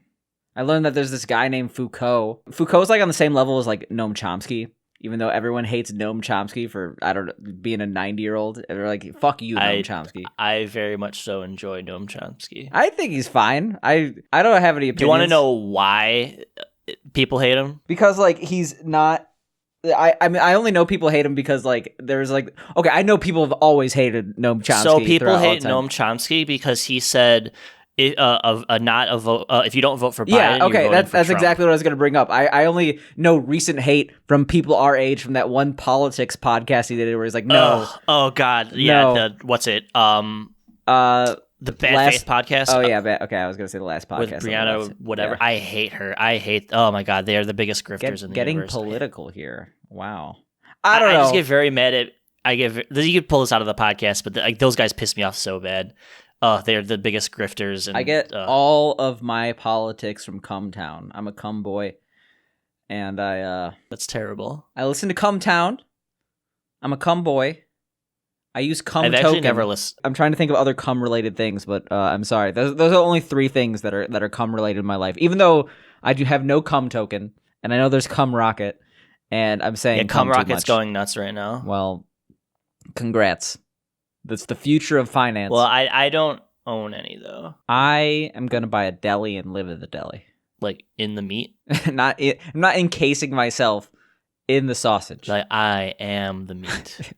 I learned that there's this guy named Foucault. Foucault's like on the same level as like Noam Chomsky. Even though everyone hates Noam Chomsky for, I don't know, being a 90-year-old. They're like, fuck you, Noam Chomsky. I very much so enjoy Noam Chomsky. I think he's fine. I don't have any opinions. Do you want to know why people hate him? Because, like, he's not... I mean, I only know people hate him because, like, there's, like... Okay, I know people have always hated Noam Chomsky. So people hate Noam Chomsky because he said... not a vote. If you don't vote for Biden, yeah, okay, that's Trump. exactly what I was going to bring up. I only know recent hate from people our age from that one politics podcast he did where he's like, no, oh god, yeah, no. What's it? The Bad Faith podcast. Oh yeah, okay, I was going to say the last podcast with Brianna, whatever. Yeah. I hate her. Oh my god, they are the biggest grifters in the universe. Getting political here. Wow. I don't know. I just get very mad at. You could pull this out of the podcast, but like those guys piss me off so bad. They're the biggest grifters. And, I get all of my politics from Cumtown. I'm a cum boy. And that's terrible. I listen to Cumtown. I'm a cum boy. I use cum I've token. actually never listened. I'm trying to think of other cum-related things, but I'm sorry. Those are only 3 things that are cum-related in my life. Even though I do have no cum token, and I know there's cum rocket, and I'm saying cum rocket's going nuts right now. Well, congrats. That's the future of finance. Well, I don't own any, though. I am going to buy a deli and live at the deli. Like, in the meat? I'm not encasing myself in the sausage. Like, I am the meat.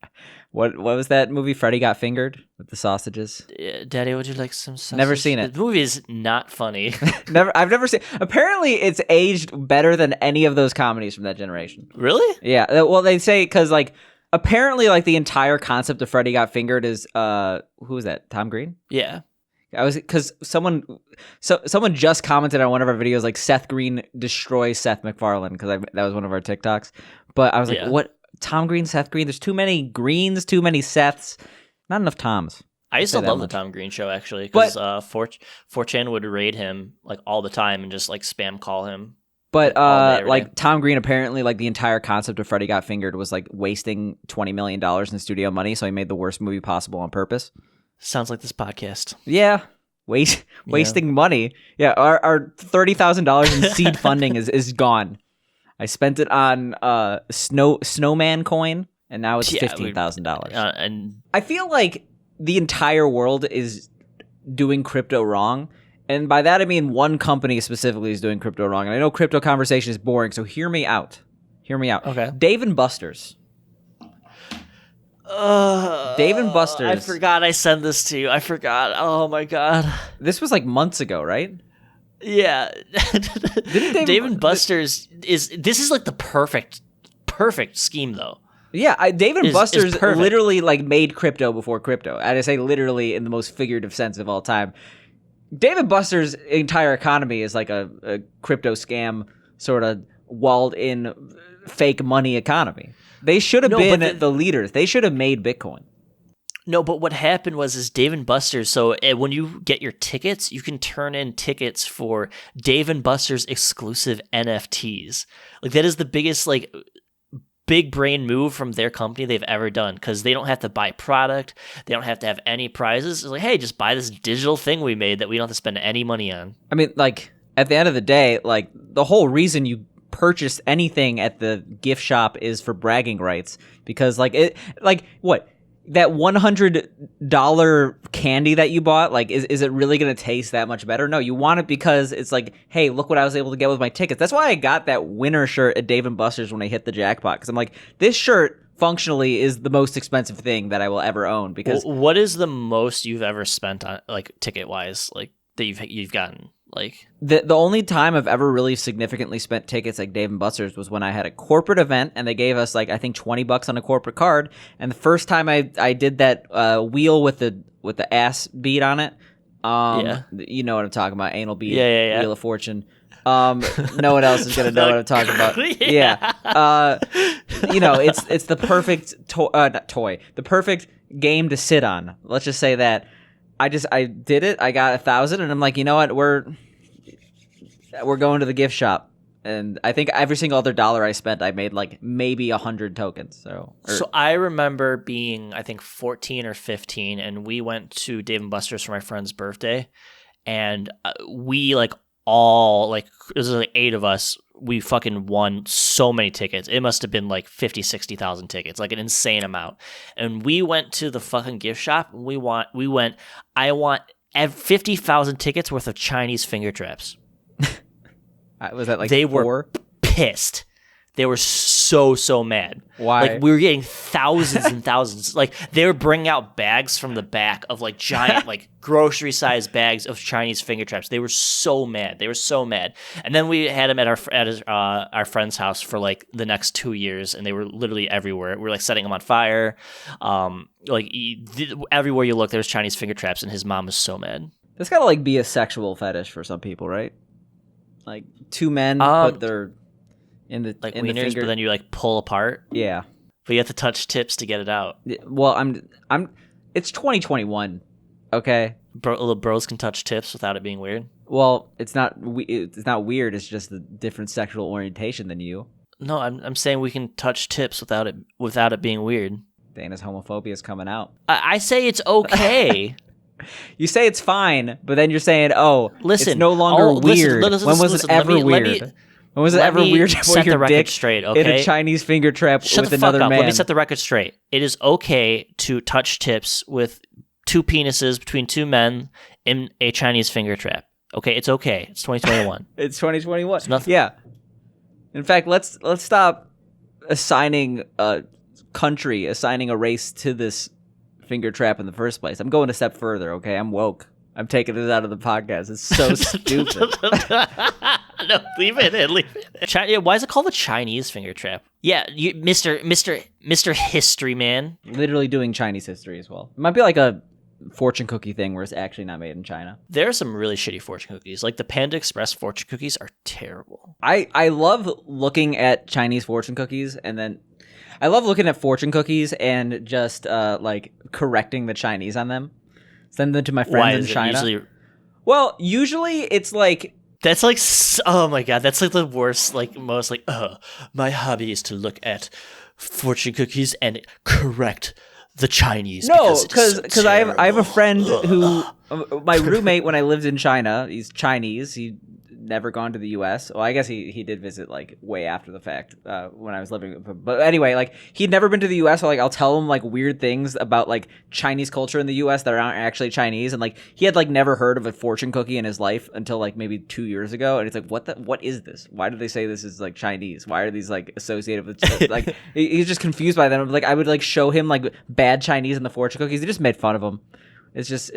What was that movie, Freddy Got Fingered, with the sausages? Daddy, would you like some sausage? Never seen it. The movie is not funny. I've never seen. Apparently, it's aged better than any of those comedies from that generation. Really? Yeah. Well, they say because, like, apparently, like, the entire concept of Freddy Got Fingered is who was that? Tom Green? Yeah. Because someone just commented on one of our videos like Seth Green destroys Seth MacFarlane because that was one of our TikToks. But I was like, what? Tom Green, Seth Green? There's too many Greens, too many Seths, not enough Toms. I used say to that love much. the Tom Green show actually, But- because 4chan would raid him like all the time and just like spam call him. But all day, every like day. Tom Green, apparently, like the entire concept of Freddy Got Fingered was like wasting $20 million in studio money, so he made the worst movie possible on purpose. Sounds like this podcast. Yeah, wasting money. Yeah, our $30,000 in seed funding is gone. I spent it on snowman coin, and now it's $15,000. And I feel like the entire world is doing crypto wrong. And by that, I mean one company specifically is doing crypto wrong. And I know crypto conversation is boring, so hear me out. Okay. Dave and Buster's. Dave and Buster's. I forgot I sent this to you. I forgot. Oh my god. This was like months ago, right? Yeah. Didn't Dave and Buster's this is like the perfect scheme though. Yeah, Dave and Is Buster's perfect. literally like made crypto before crypto. And I say literally in the most figurative sense of all time. Dave and Buster's entire economy is like a crypto scam, sort of walled in fake money economy. They should have been the leaders. They should have made Bitcoin. No, but what happened was Dave and Buster's. So when you get your tickets, you can turn in tickets for Dave and Buster's exclusive NFTs. Like that is the biggest like big brain move from their company they've ever done, because they don't have to buy product, they don't have to have any prizes. It's like, hey, just buy this digital thing we made that we don't have to spend any money on. I mean, like at the end of the day, like the whole reason you purchase anything at the gift shop is for bragging rights, because like it, like what? That $100 candy that you bought, like, is it really going to taste that much better? No, you want it because it's like, hey, look what I was able to get with my tickets. That's why I got that winter shirt at Dave & Buster's when I hit the jackpot, because I'm like, this shirt functionally is the most expensive thing that I will ever own. Because what is the most you've ever spent on, like, ticket-wise, like, that you've gotten? Like the only time I've ever really significantly spent tickets like Dave & Buster's was when I had a corporate event and they gave us like I think $20 on a corporate card. And the first time I did that wheel with the ass bead on it, you know what I'm talking about, anal bead, Wheel of Fortune. No one else is gonna know what I'm talking about. You know, it's the perfect not toy, the perfect game to sit on. Let's just say that. I did it. I got 1,000, and I'm like, you know what? We're going to the gift shop, and I think every single other dollar I spent, I made like maybe 100 tokens. So I remember being, I think 14 or 15, and we went to Dave and Buster's for my friend's birthday, and we like all like it was like 8 of us. We fucking won so many tickets. It must have been like 50, 60,000 tickets, like an insane amount. And we went to the fucking gift shop. And I want 50,000 tickets worth of Chinese finger traps. was that like they 4? were pissed. They were so mad. Why? Like we were getting thousands and thousands. Like they were bringing out bags from the back of like giant, like grocery sized bags of Chinese finger traps. They were so mad. And then we had them at our friend's house for like the next 2 years, and they were literally everywhere. We were like setting them on fire. Everywhere you look, there was Chinese finger traps, and his mom was so mad. That's gotta like be a sexual fetish for some people, right? Like 2 men put their in the like in wieners, the finger. but then you like pull apart. Yeah. But you have to touch tips to get it out. Well, I'm. It's 2021. Okay. Little bros can touch tips without it being weird. Well, it's not weird. It's just a different sexual orientation than you. No, I'm saying we can touch tips without it being weird. Dana's homophobia is coming out. I say it's okay. You say it's fine, but then you're saying, "Oh, listen, it's no longer weird." Listen, when was it ever weird? When was it ever weird to put set your the record dick straight, okay? in a Chinese finger trap Shut with the fuck another up. man? Let me set the record straight. It is okay to touch tips with 2 penises between 2 men in a Chinese finger trap. Okay, it's okay. It's 2021. It's 2021. It's nothing. Yeah. In fact, let's stop assigning a race to this finger trap in the first place. I'm going a step further, okay? I'm woke. I'm taking this out of the podcast. It's so stupid. No, leave it in. Why is it called the Chinese finger trap? Yeah, Mr. History Man. Literally doing Chinese history as well. It might be like a fortune cookie thing where it's actually not made in China. There are some really shitty fortune cookies. Like the Panda Express fortune cookies are terrible. I love looking at Chinese fortune cookies, and then I love looking at fortune cookies and just like correcting the Chinese on them. Send them to my Why friends in is it China. usually? Well, usually it's like That's like, oh my god, that's like the worst, like most like, my hobby is to look at fortune cookies and correct the Chinese. no, because I have a friend who my roommate when I lived in China. He's Chinese. He never gone to the U.S. Well, I guess he did visit like way after the fact when I was living with him. But anyway, like he'd never been to the U.S. So like I'll tell him like weird things about like Chinese culture in the U.S. that aren't actually Chinese, and like he had like never heard of a fortune cookie in his life until like maybe 2 years ago, and it's like what is this? Why do they say this is like Chinese? Why are these like associated with like he's just confused by them. Like I would like show him like bad Chinese in the fortune cookies. They just made fun of him. It's just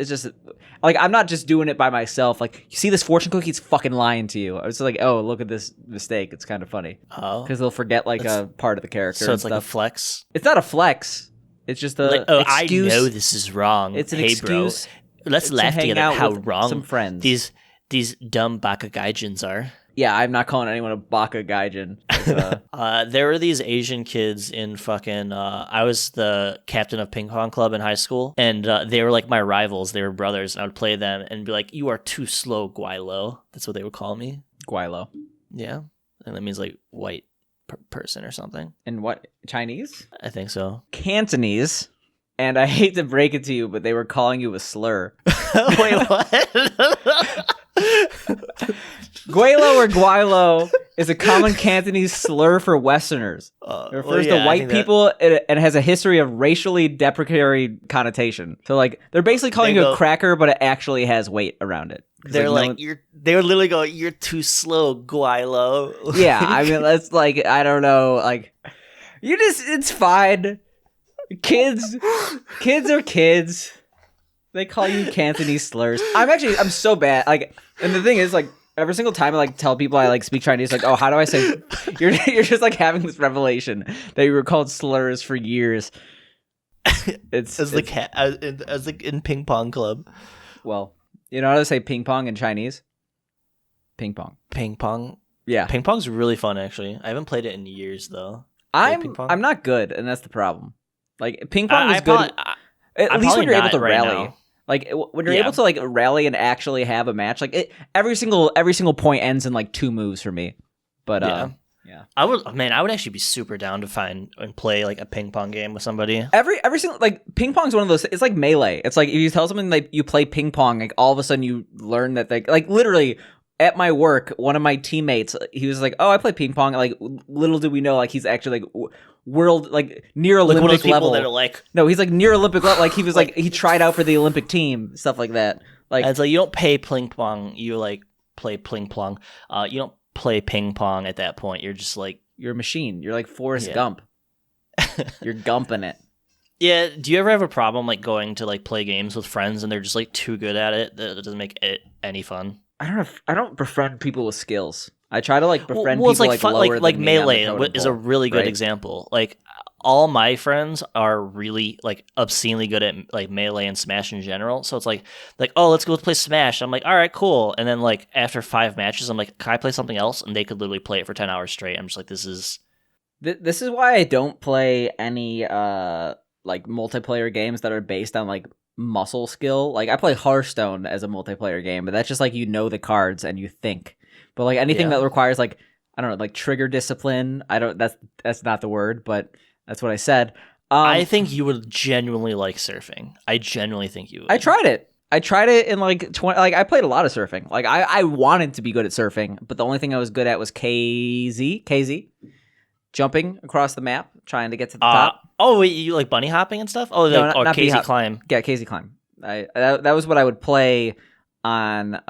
like I'm not just doing it by myself. Like you see this fortune cookie, it's fucking lying to you. It's like, oh, look at this mistake. It's kind of funny because they'll forget like a part of the character. So it's and like stuff. a flex. It's not a flex. It's just a Like, oh, excuse. I know this is wrong. It's an hey, excuse. bro. Let's to laugh hang together out how with wrong some friends. these dumb baka gaijins are. Yeah, I'm not calling anyone a baka gaijin. There were these Asian kids in fucking. I was the captain of ping pong club in high school, and they were like my rivals. They were brothers, and I would play them and be like, "You are too slow, Guaylo." That's what they would call me. Guaylo. Yeah, and that means like white person or something. And what Chinese? I think so. Cantonese. And I hate to break it to you, but they were calling you a slur. Wait, what? Guaylo or guaylo is a common Cantonese slur for Westerners. It refers to white people and has a history of racially deprecatory connotation. So, like, they're basically calling you a cracker, but it actually has weight around it. They're like they would literally go, "You're too slow, Guaylo." Yeah, I mean, that's like, I don't know, like, it's fine. Kids are kids. They call you Cantonese slurs. I'm so bad. Like, and the thing is, like, every single time I like tell people I like speak Chinese, like, oh, how do I say? You're just like having this revelation that you were called slurs for years. As in ping pong club. Well, you know how to say ping pong in Chinese? Ping pong. Ping pong. Yeah, ping pong's really fun. Actually, I haven't played it in years though. I'm not good, and that's the problem. Like ping pong is good. At least when you're able to rally. Now. Like when you're able to like rally and actually have a match, like every single point ends in like 2 moves for me. But yeah. I would actually be super down to find and play like a ping pong game with somebody. Every single like ping pong's one of those. It's like Melee. It's like if you tell someone like you play ping pong, like all of a sudden you learn that they like literally. At my work, one of my teammates, he was like, "Oh, I play ping pong." Like, little did we know, like he's actually like world, like near Olympic one of those level. People that are like, no, he's like near Olympic level. Like he was like he tried out for the Olympic team, stuff like that. Like it's like you don't play ping pong, you like play ping pong. You don't play ping pong at that point. You're just like you're a machine. You're like Forrest Gump. You're gumping it. Yeah. Do you ever have a problem like going to like play games with friends and they're just like too good at it that it doesn't make it any fun? I don't befriend people with skills. I try to like befriend it's people like fun, lower like than me on the Melee totem is a pole, really good right? example. Like all my friends are really like obscenely good at like Melee and Smash in general. So it's like oh, let's go play Smash. I'm like, all right, cool. And then like after 5 matches, I'm like, can I play something else? And they could literally play it for 10 hours straight. I'm just like, this is why I don't play any like multiplayer games that are based on like muscle skill. Like I play Hearthstone as a multiplayer game, but that's just like the cards and you think. But like anything that requires like I don't know, like trigger discipline. That's not the word, but that's what I said. I think you would genuinely like surfing. I genuinely think you would. I tried it in like 20. Like I played a lot of surfing. Like I wanted to be good at surfing, but the only thing I was good at was KZ, jumping across the map, trying to get to the top. Oh, wait, you like bunny hopping and stuff? Oh, no, or not KZ climb. Yeah, KZ climb. That was what I would play on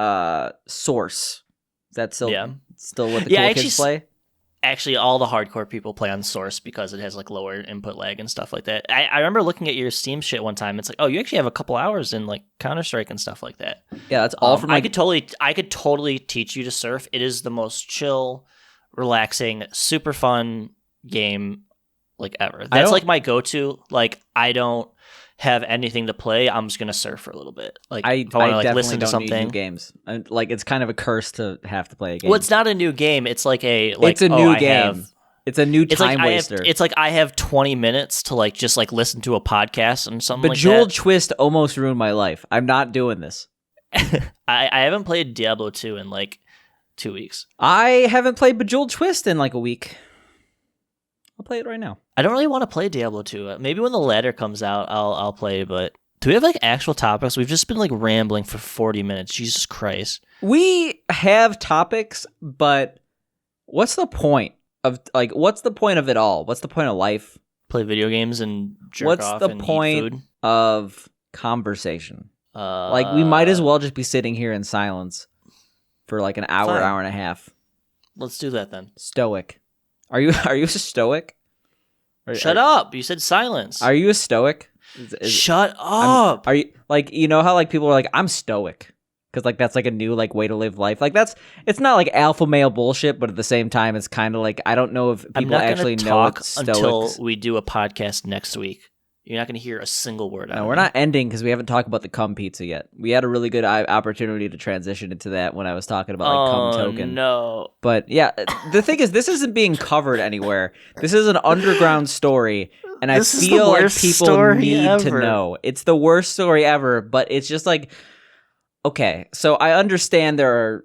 Source. Is that still what the cool kids play? Actually, all the hardcore people play on Source because it has like lower input lag and stuff like that. I remember looking at your Steam shit one time. It's like, oh, you actually have a couple hours in like Counter-Strike and stuff like that. Yeah, that's all from. I could totally teach you to surf. It is the most chill, relaxing, super fun game like ever. That's like my go-to. Like I don't have anything to play. I'm just gonna surf for a little bit. Like I want to like definitely listen to don't something. need new games. Like it's kind of a curse to have to play a game. Well, it's not a new game. It's like it's a new game. It's a new time waster. It's like I have 20 minutes to like just like listen to a podcast and something like that. Bejeweled Twist almost ruined my life. I'm not doing this. I haven't played Diablo 2 in like 2 weeks. I haven't played Bejeweled Twist in like a week. I'll play it right now. I don't really want to play Diablo 2. Maybe when the ladder comes out, I'll play. But do we have like actual topics? We've just been like rambling for 40 minutes. Jesus Christ. We have topics, but what's the point of like? What's the point of it all? What's the point of life? Play video games and jerk what's off the and point eat food. of conversation? Like we might as well just be sitting here in silence for like an hour, Fine. hour and a half. Let's do that then. Stoic. Are you a stoic? Shut up! You said silence. Are you a stoic? Shut up! Are you like, you know how like people are like, I'm stoic because like that's like a new like way to live life. Like it's not like alpha male bullshit, but at the same time it's kind of like I don't know if people I'm not actually gonna know talk what stoics. until we do a podcast next week. You're not going to hear a single word out No, of we're me. not ending because we haven't talked about the cum pizza yet. We had a really good opportunity to transition into that when I was talking about like cum token. No. But yeah, the thing is, this isn't being covered anywhere. This is an underground story, and I This is the feel like worst people story need to ever. know. It's the worst story ever, but it's just like, okay, so I understand there are.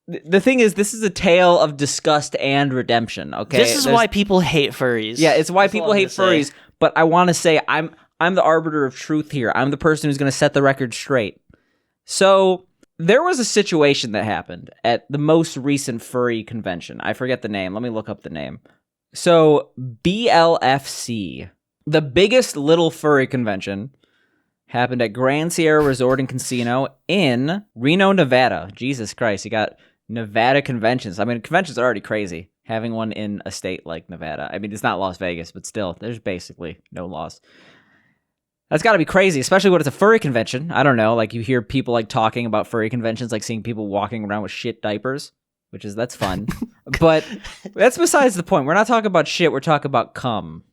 The thing is, this is a tale of disgust and redemption. Okay, This is why people hate furries. Yeah, it's why That's all people I'm hate gonna say. furries. But I want to say I'm the arbiter of truth here. I'm the person who's going to set the record straight. So there was a situation that happened at the most recent furry convention. I forget the name. Let me look up the name. So BLFC, the biggest little furry convention, happened at Grand Sierra Resort and Casino in Reno, Nevada. Jesus Christ, you got Nevada conventions. I mean, conventions are already crazy. Having one in a state like Nevada. I mean, it's not Las Vegas, but still, there's basically no laws. That's got to be crazy, especially when it's a furry convention. I don't know, like you hear people like talking about furry conventions, like seeing people walking around with shit diapers, that's fun. But that's besides the point. We're not talking about shit. We're talking about cum.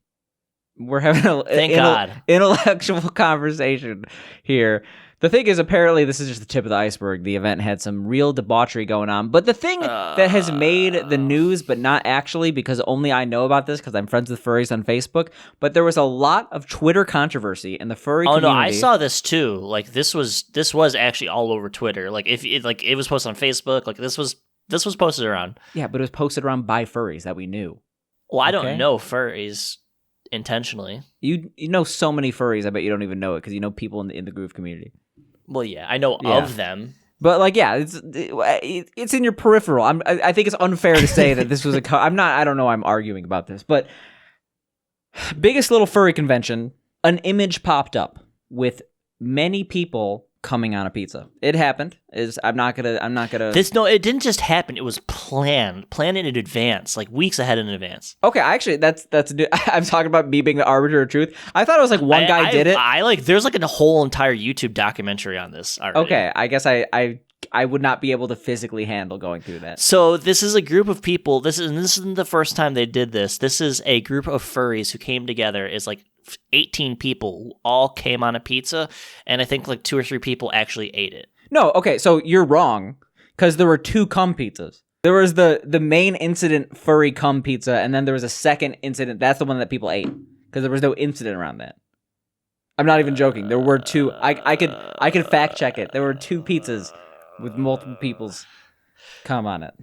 We're having Thank God. Intellectual conversation here. The thing is, apparently, this is just the tip of the iceberg. The event had some real debauchery going on. But the thing that has made the news, but not actually, because only I know about this because I'm friends with furries on Facebook, but there was a lot of Twitter controversy in the furry community. Oh no, I saw this too. Like this was actually all over Twitter. Like if it was posted on Facebook, like this was posted around. Yeah, but it was posted around by furries that we knew. Well, I Okay. don't know furries intentionally. You know so many furries, I bet you don't even know it because you know people in the groove community. Well, yeah, I know Yeah. of them. But like, yeah, it's in your peripheral. I think it's unfair to say that this was I don't know. I'm arguing about this, but biggest little furry convention. An image popped up with many people coming on a pizza. It happened. I'm not gonna. It didn't just happen. It was planned in advance, like weeks ahead in advance. Okay, actually, that's. I'm talking about me being the arbiter of truth. I thought it was like one guy did it. I like. There's like a whole entire YouTube documentary on this already. Okay, I guess I would not be able to physically handle going through that. So this is a group of people. This isn't the first time they did this. This is a group of furries who came together. It's like 18 people who all came on a pizza, and I think like 2 or 3 people actually ate it. No, okay, so you're wrong because there were 2 cum pizzas. There was the main incident furry cum pizza, and then there was a second incident. That's the one that people ate because there was no incident around that. I'm not even joking. There were 2. I could fact check it. There were 2 pizzas with multiple people's cum on it.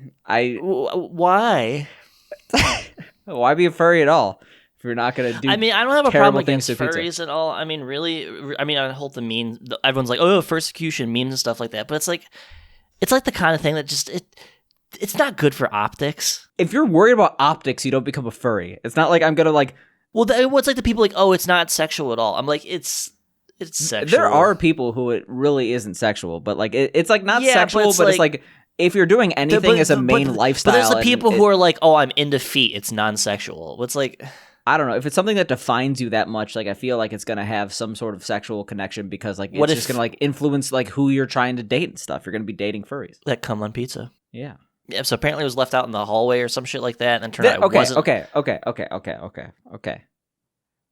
Why? Why be a furry at all if you're not gonna do? I mean, I don't have a terrible problem against things to pizza? furries at all. I mean, really. I mean, I hold the mean. Everyone's like, "Oh, persecution means and stuff like that," but it's like the kind of thing that just it's not good for optics. If you're worried about optics, you don't become a furry. It's not like I'm gonna like. Well, what's like the people like, "Oh, it's not sexual at all." I'm like, it's sexual. There are people who it really isn't sexual, but like it's like not Yeah, sexual, but it's like if you're doing anything as a main lifestyle. But there's the and people who are like, "Oh, I'm into feet. It's non-sexual." What's like, I don't know if it's something that defines you that much. Like I feel like it's gonna have some sort of sexual connection because like it's just gonna like influence like who you're trying to date and stuff. You're gonna be dating furries. that cum on pizza? Yeah. Yeah. So apparently it was left out in the hallway or some shit like that, and then turned out it wasn't. Okay.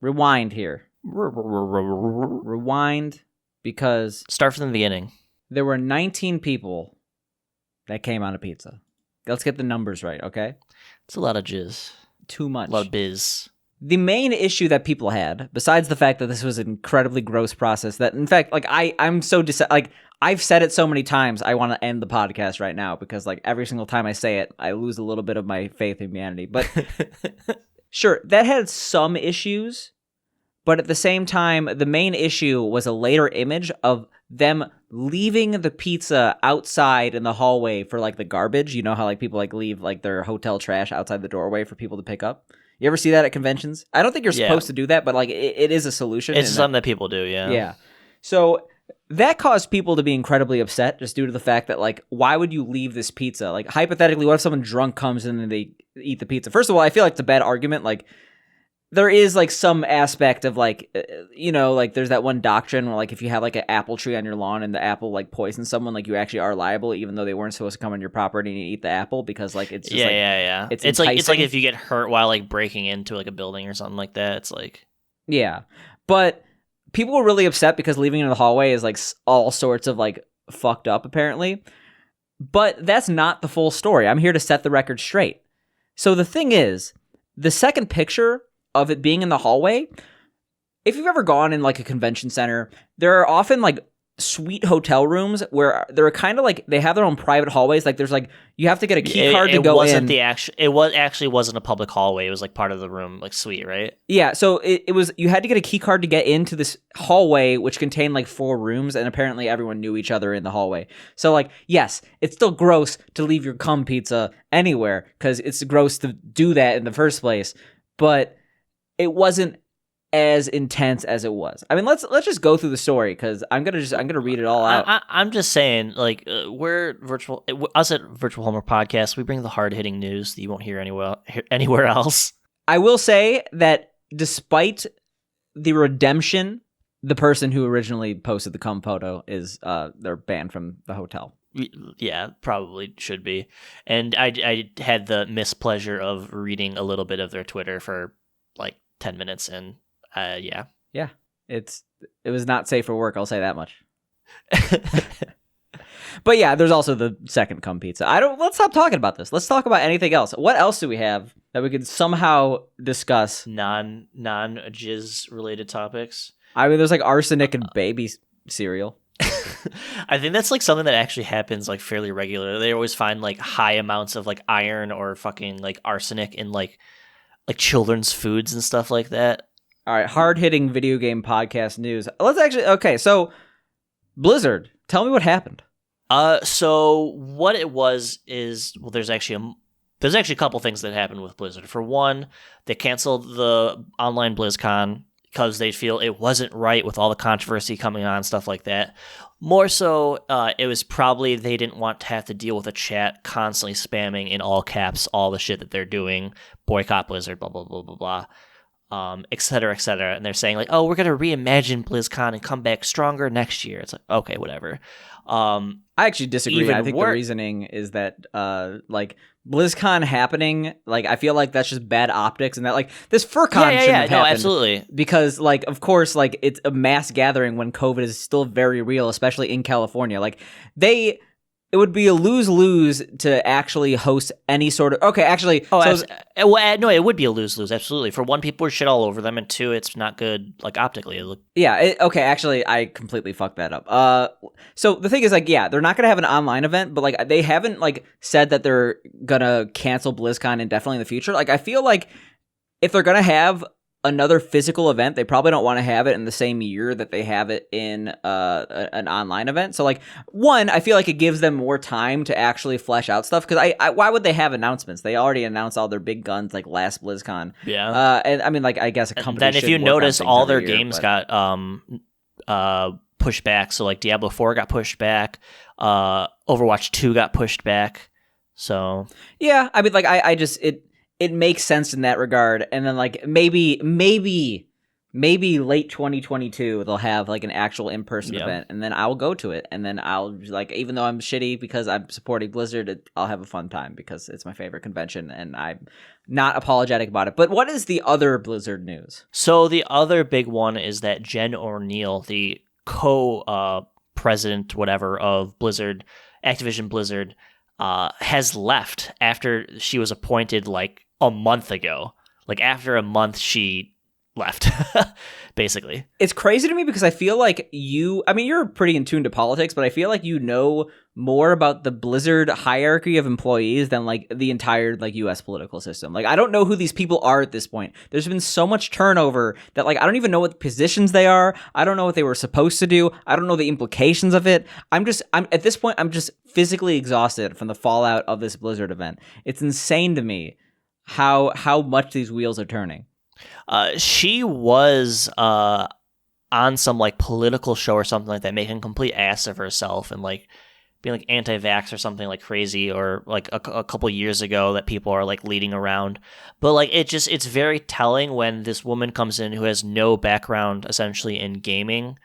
Rewind here. Rewind because Start from the beginning. there were 19 people that came on a pizza. Let's get the numbers right, okay? It's a lot of jizz. too much. A lot of biz. The main issue that people had, besides the fact that this was an incredibly gross process, that in fact, like I'm so like I've said it so many times, I want to end the podcast right now because like every single time I say it, I lose a little bit of my faith in humanity. But sure, that had some issues, but at the same time, the main issue was a later image of them leaving the pizza outside in the hallway for like the garbage. You know how like people like leave like their hotel trash outside the doorway for people to pick up? You ever see that at conventions? I don't think you're supposed to do that, but like it is a solution. It's something that people do, yeah. Yeah. So that caused people to be incredibly upset just due to the fact that like, why would you leave this pizza? Like hypothetically, what if someone drunk comes in and they eat the pizza? First of all, I feel like it's a bad argument. Like there is like some aspect of like, like there's that one doctrine where like if you have like an apple tree on your lawn and the apple like poisons someone, like you actually are liable even though they weren't supposed to come on your property and eat the apple because like it's just yeah. It's like if you get hurt while like breaking into like a building or something like that. It's like but people were really upset because leaving it in the hallway is like all sorts of like fucked up apparently. But that's not the full story. I'm here to set the record straight. So the thing is, the second picture of it being in the hallway, if you've ever gone in like a convention center, there are often like sweet hotel rooms where they're kind of like they have their own private hallways. Like there's like you have to get a key card to go in. It wasn't a public hallway. It was like part of the room, like suite, right? Yeah. So it was you had to get a key card to get into this hallway, which contained like 4 rooms, and apparently everyone knew each other in the hallway. So like, yes, it's still gross to leave your cum pizza anywhere because it's gross to do that in the first place, but it wasn't as intense as it was. I mean, let's just go through the story because I'm gonna read it all out. I'm just saying, like we're us at Virtual Homework Podcast. We bring the hard hitting news that you won't hear anywhere else. I will say that despite the redemption, the person who originally posted the cum photo is they're banned from the hotel. Yeah, probably should be. And I had the mispleasure of reading a little bit of their Twitter for like 10 minutes and yeah, it was not safe for work, I'll say that much. But yeah, there's also the second cum pizza. Let's stop talking about this. Let's talk about anything else. What else do we have that we could somehow discuss? Non jizz related topics. I mean, there's like arsenic and baby cereal. I think that's like something that actually happens like fairly regularly. They always find like high amounts of like iron or fucking like arsenic in like children's foods and stuff like that. All right, hard-hitting video game podcast news. So Blizzard, tell me what happened. So what it was is, well, there's actually a couple things that happened with Blizzard. For one, they canceled the online BlizzCon because they feel it wasn't right with all the controversy coming on, stuff like that. More so, it was probably they didn't want to have to deal with a chat constantly spamming in all caps all the shit that they're doing, boycott Blizzard, blah, blah, blah, blah, blah, et cetera, et cetera. And they're saying like, oh, we're going to reimagine BlizzCon and come back stronger next year. It's like, okay, whatever. I actually disagree. I think the reasoning is that like BlizzCon happening, like I feel like that's just bad optics, and that like this FurCon shouldn't have happened. Absolutely. Because like of course like it's a mass gathering when COVID is still very real, especially in California. Like it would be a lose-lose to actually host any sort of... Okay, actually... No, it would be a lose-lose, absolutely. For one, people are shit all over them, and two, it's not good, like, optically. Okay, actually, I completely fucked that up. So the thing is, like, yeah, they're not going to have an online event, but, like, they haven't, like, said that they're going to cancel BlizzCon indefinitely in the future. Like, I feel like if they're going to have another physical event, they probably don't want to have it in the same year that they have it in an online event. So like one, I feel like it gives them more time to actually flesh out stuff because I why would they have annannounced? They already announced all their big guns like last BlizzCon. Yeah. And I mean like I guess a company. Then if you notice, all their games got pushed back. So like Diablo 4 got pushed back. Overwatch 2 got pushed back. So yeah, I mean like I just it makes sense in that regard. And then like maybe late 2022 they'll have like an actual in-person event, and then I'll go to it, and then I'll like, even though I'm shitty because I'm supporting Blizzard, I'll have a fun time because it's my favorite convention and I'm not apologetic about it. But what is the other Blizzard news? So the other big one is that Jen O'Neill, the co-president whatever of Blizzard, Activision Blizzard, has left after she was appointed like a month ago. Like after a month, she left, basically. It's crazy to me because I feel like you're pretty in tune to politics, but I feel like you know more about the Blizzard hierarchy of employees than like the entire like US political system. Like I don't know who these people are at this point. There's been so much turnover that like I don't even know what positions they are. I don't know what they were supposed to do. I don't know the implications of it. I'm at this point I'm just physically exhausted from the fallout of this Blizzard event. It's insane to me how much these wheels are turning. She was on some like political show or something like that, making a complete ass of herself and like being like anti-vax or something like crazy, or like a couple years ago that people are like leading around. But like it's very telling when this woman comes in who has no background essentially in gaming,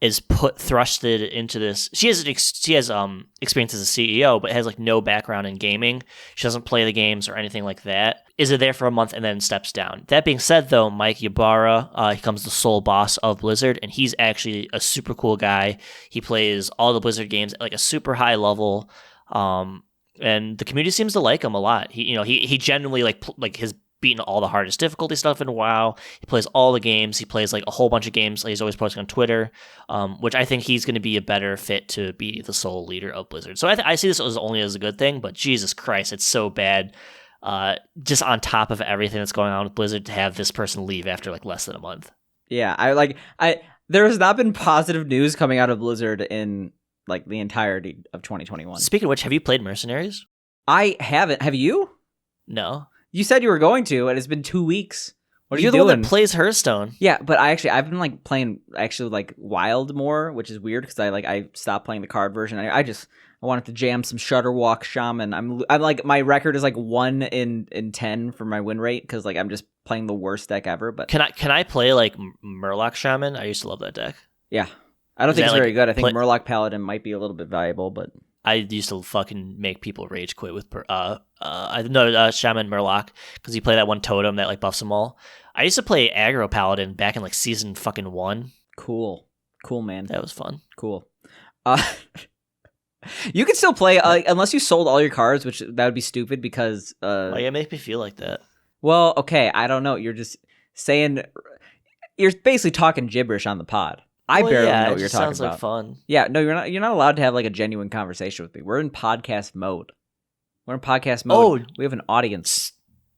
is thrusted into this. She has experience as a CEO, but has like no background in gaming. She doesn't play the games or anything like that. Is there for a month and then steps down. That being said, though, Mike Ybarra, he becomes the sole boss of Blizzard, and he's actually a super cool guy. He plays all the Blizzard games at like a super high level, and the community seems to like him a lot. He genuinely like his beaten all the hardest difficulty stuff in WoW. He plays all the games. He plays like a whole bunch of games. He's always posting on Twitter, which I think he's going to be a better fit to be the sole leader of Blizzard. So I see this as only as a good thing, but Jesus Christ, it's so bad. Just on top of everything that's going on with Blizzard, to have this person leave after like less than a month. Yeah, there has not been positive news coming out of Blizzard in like the entirety of 2021. Speaking of which, have you played Mercenaries? I haven't. Have you? No. You said you were going to, and it's been 2 weeks. What are you You're doing? the one that plays Hearthstone. Yeah, but I've been like playing actually like Wild more, which is weird because I stopped playing the card version. I wanted to jam some Shutterwalk Shaman. I'm like, my record is like 1 in 10 for my win rate because like I'm just playing the worst deck ever. But can I play like Murloc Shaman? I used to love that deck. Yeah, I don't think it's very good. I think Murloc Paladin might be a little bit valuable, but I used to fucking make people rage quit with Shaman Murloc because you play that one totem that like buffs them all. I used to play aggro Paladin back in like season fucking 1. Cool, man. That was fun. Cool. You can still play unless you sold all your cards, which that would be stupid because like it makes me feel like that. Well, okay, I don't know. You're just saying, you're basically talking gibberish on the pod. I barely know what you're talking about. Sounds like fun. Yeah, no, you're not. You're not allowed to have like a genuine conversation with me. We're in podcast mode. Oh, we have an audience.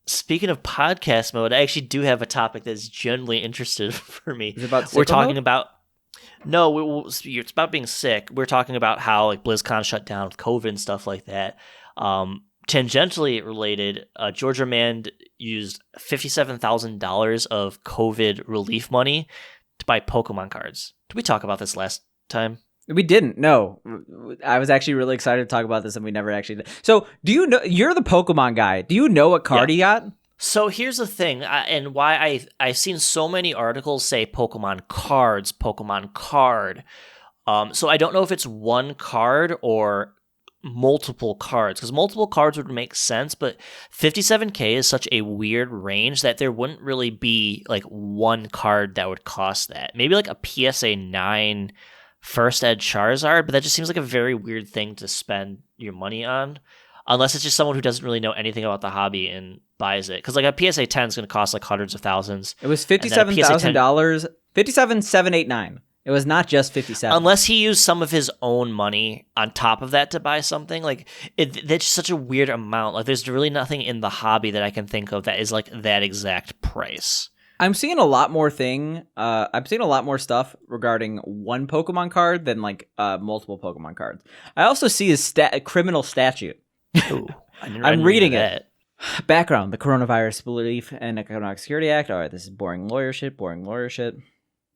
Speaking of podcast mode, I actually do have a topic that's genuinely interesting for me. Is it about we're talking mode? about. No, it's about being sick. We're talking about how like BlizzCon shut down with COVID and stuff like that. Tangentially related, Georgia man used $57,000 of COVID relief money to buy Pokemon cards. Did we talk about this last time? We didn't. No, I was actually really excited to talk about this, and we never actually did. So, do you know? You're the Pokemon guy. Do you know what card he got? So here's the thing, and why I've seen so many articles say Pokemon cards, Pokemon card. So I don't know if it's one card or multiple cards, because multiple cards would make sense, but 57K is such a weird range that there wouldn't really be like one card that would cost that. Maybe like a PSA 9 First Ed Charizard, but that just seems like a very weird thing to spend your money on. Unless it's just someone who doesn't really know anything about the hobby and buys it. Because like a PSA 10 is going to cost like hundreds of thousands. It was $57,000. 57,789. It was not just 57. Unless he used some of his own money on top of that to buy something. Like that's such a weird amount. Like there's really nothing in the hobby that I can think of that is like that exact price. I'm seeing a lot more I'm seeing a lot more stuff regarding one Pokemon card than like multiple Pokemon cards. I also see a criminal statute. Ooh, I'm reading it. Background: the Coronavirus Relief and Economic Security Act. All right, this is boring lawyer shit.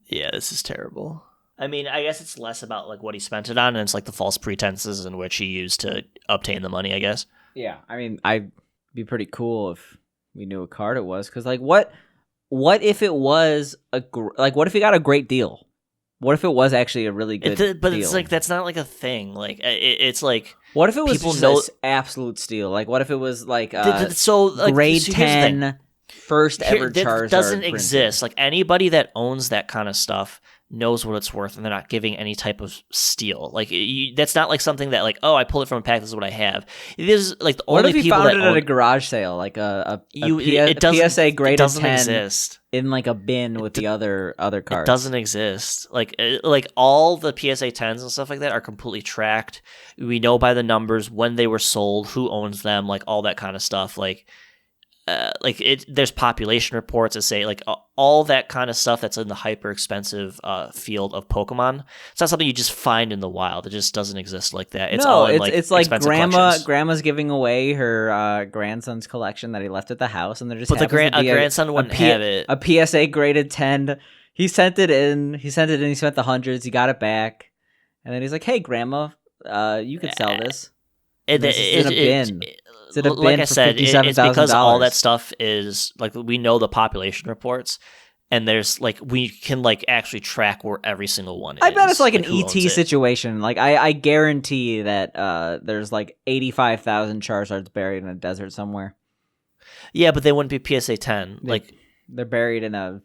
Yeah, this is terrible. I mean, I guess it's less about like what he spent it on, and it's like the false pretenses in which he used to obtain the money, I guess. Yeah, I mean, I'd be pretty cool if we knew what card it was, because like, what if it was what if he got a great deal? What if it was actually a really good deal? It's like, that's not like a thing. Like, it's like... What if it was just an absolute steal? Like, what if it was like grade 10 first ever Charizard doesn't printed? exist. Like, anybody that owns that kind of stuff, knows what it's worth, and they're not giving any type of steal. Like that's not like something that like, oh, I pulled it from a pack. This is what I have. It is like the What only if you people found that it own at a garage sale, like a it PSA graded doesn't 10 exist. in like a bin with the other cards? It doesn't exist. Like all the PSA 10s and stuff like that are completely tracked. We know by the numbers when they were sold, who owns them, like all that kind of stuff. There's population reports that say like all that kind of stuff that's in the hyper expensive field of Pokemon. It's not something you just find in the wild. It just doesn't exist like that. It's all in, it's like collections. grandma's giving away her grandson's collection that he left at the house, and they're just. But a grandson wouldn't have it. A PSA graded 10. He sent it in. He spent the hundreds. He got it back, and then he's like, "Hey, grandma, you could sell this." This is in a bin. Like I said, it's because all that stuff is like we know the population reports, and there's like we can like actually track where every single one is. I bet it's like an ET situation. Like I guarantee that there's like 85,000 Charizards buried in a desert somewhere. Yeah, but they wouldn't be PSA 10. Like they're buried in a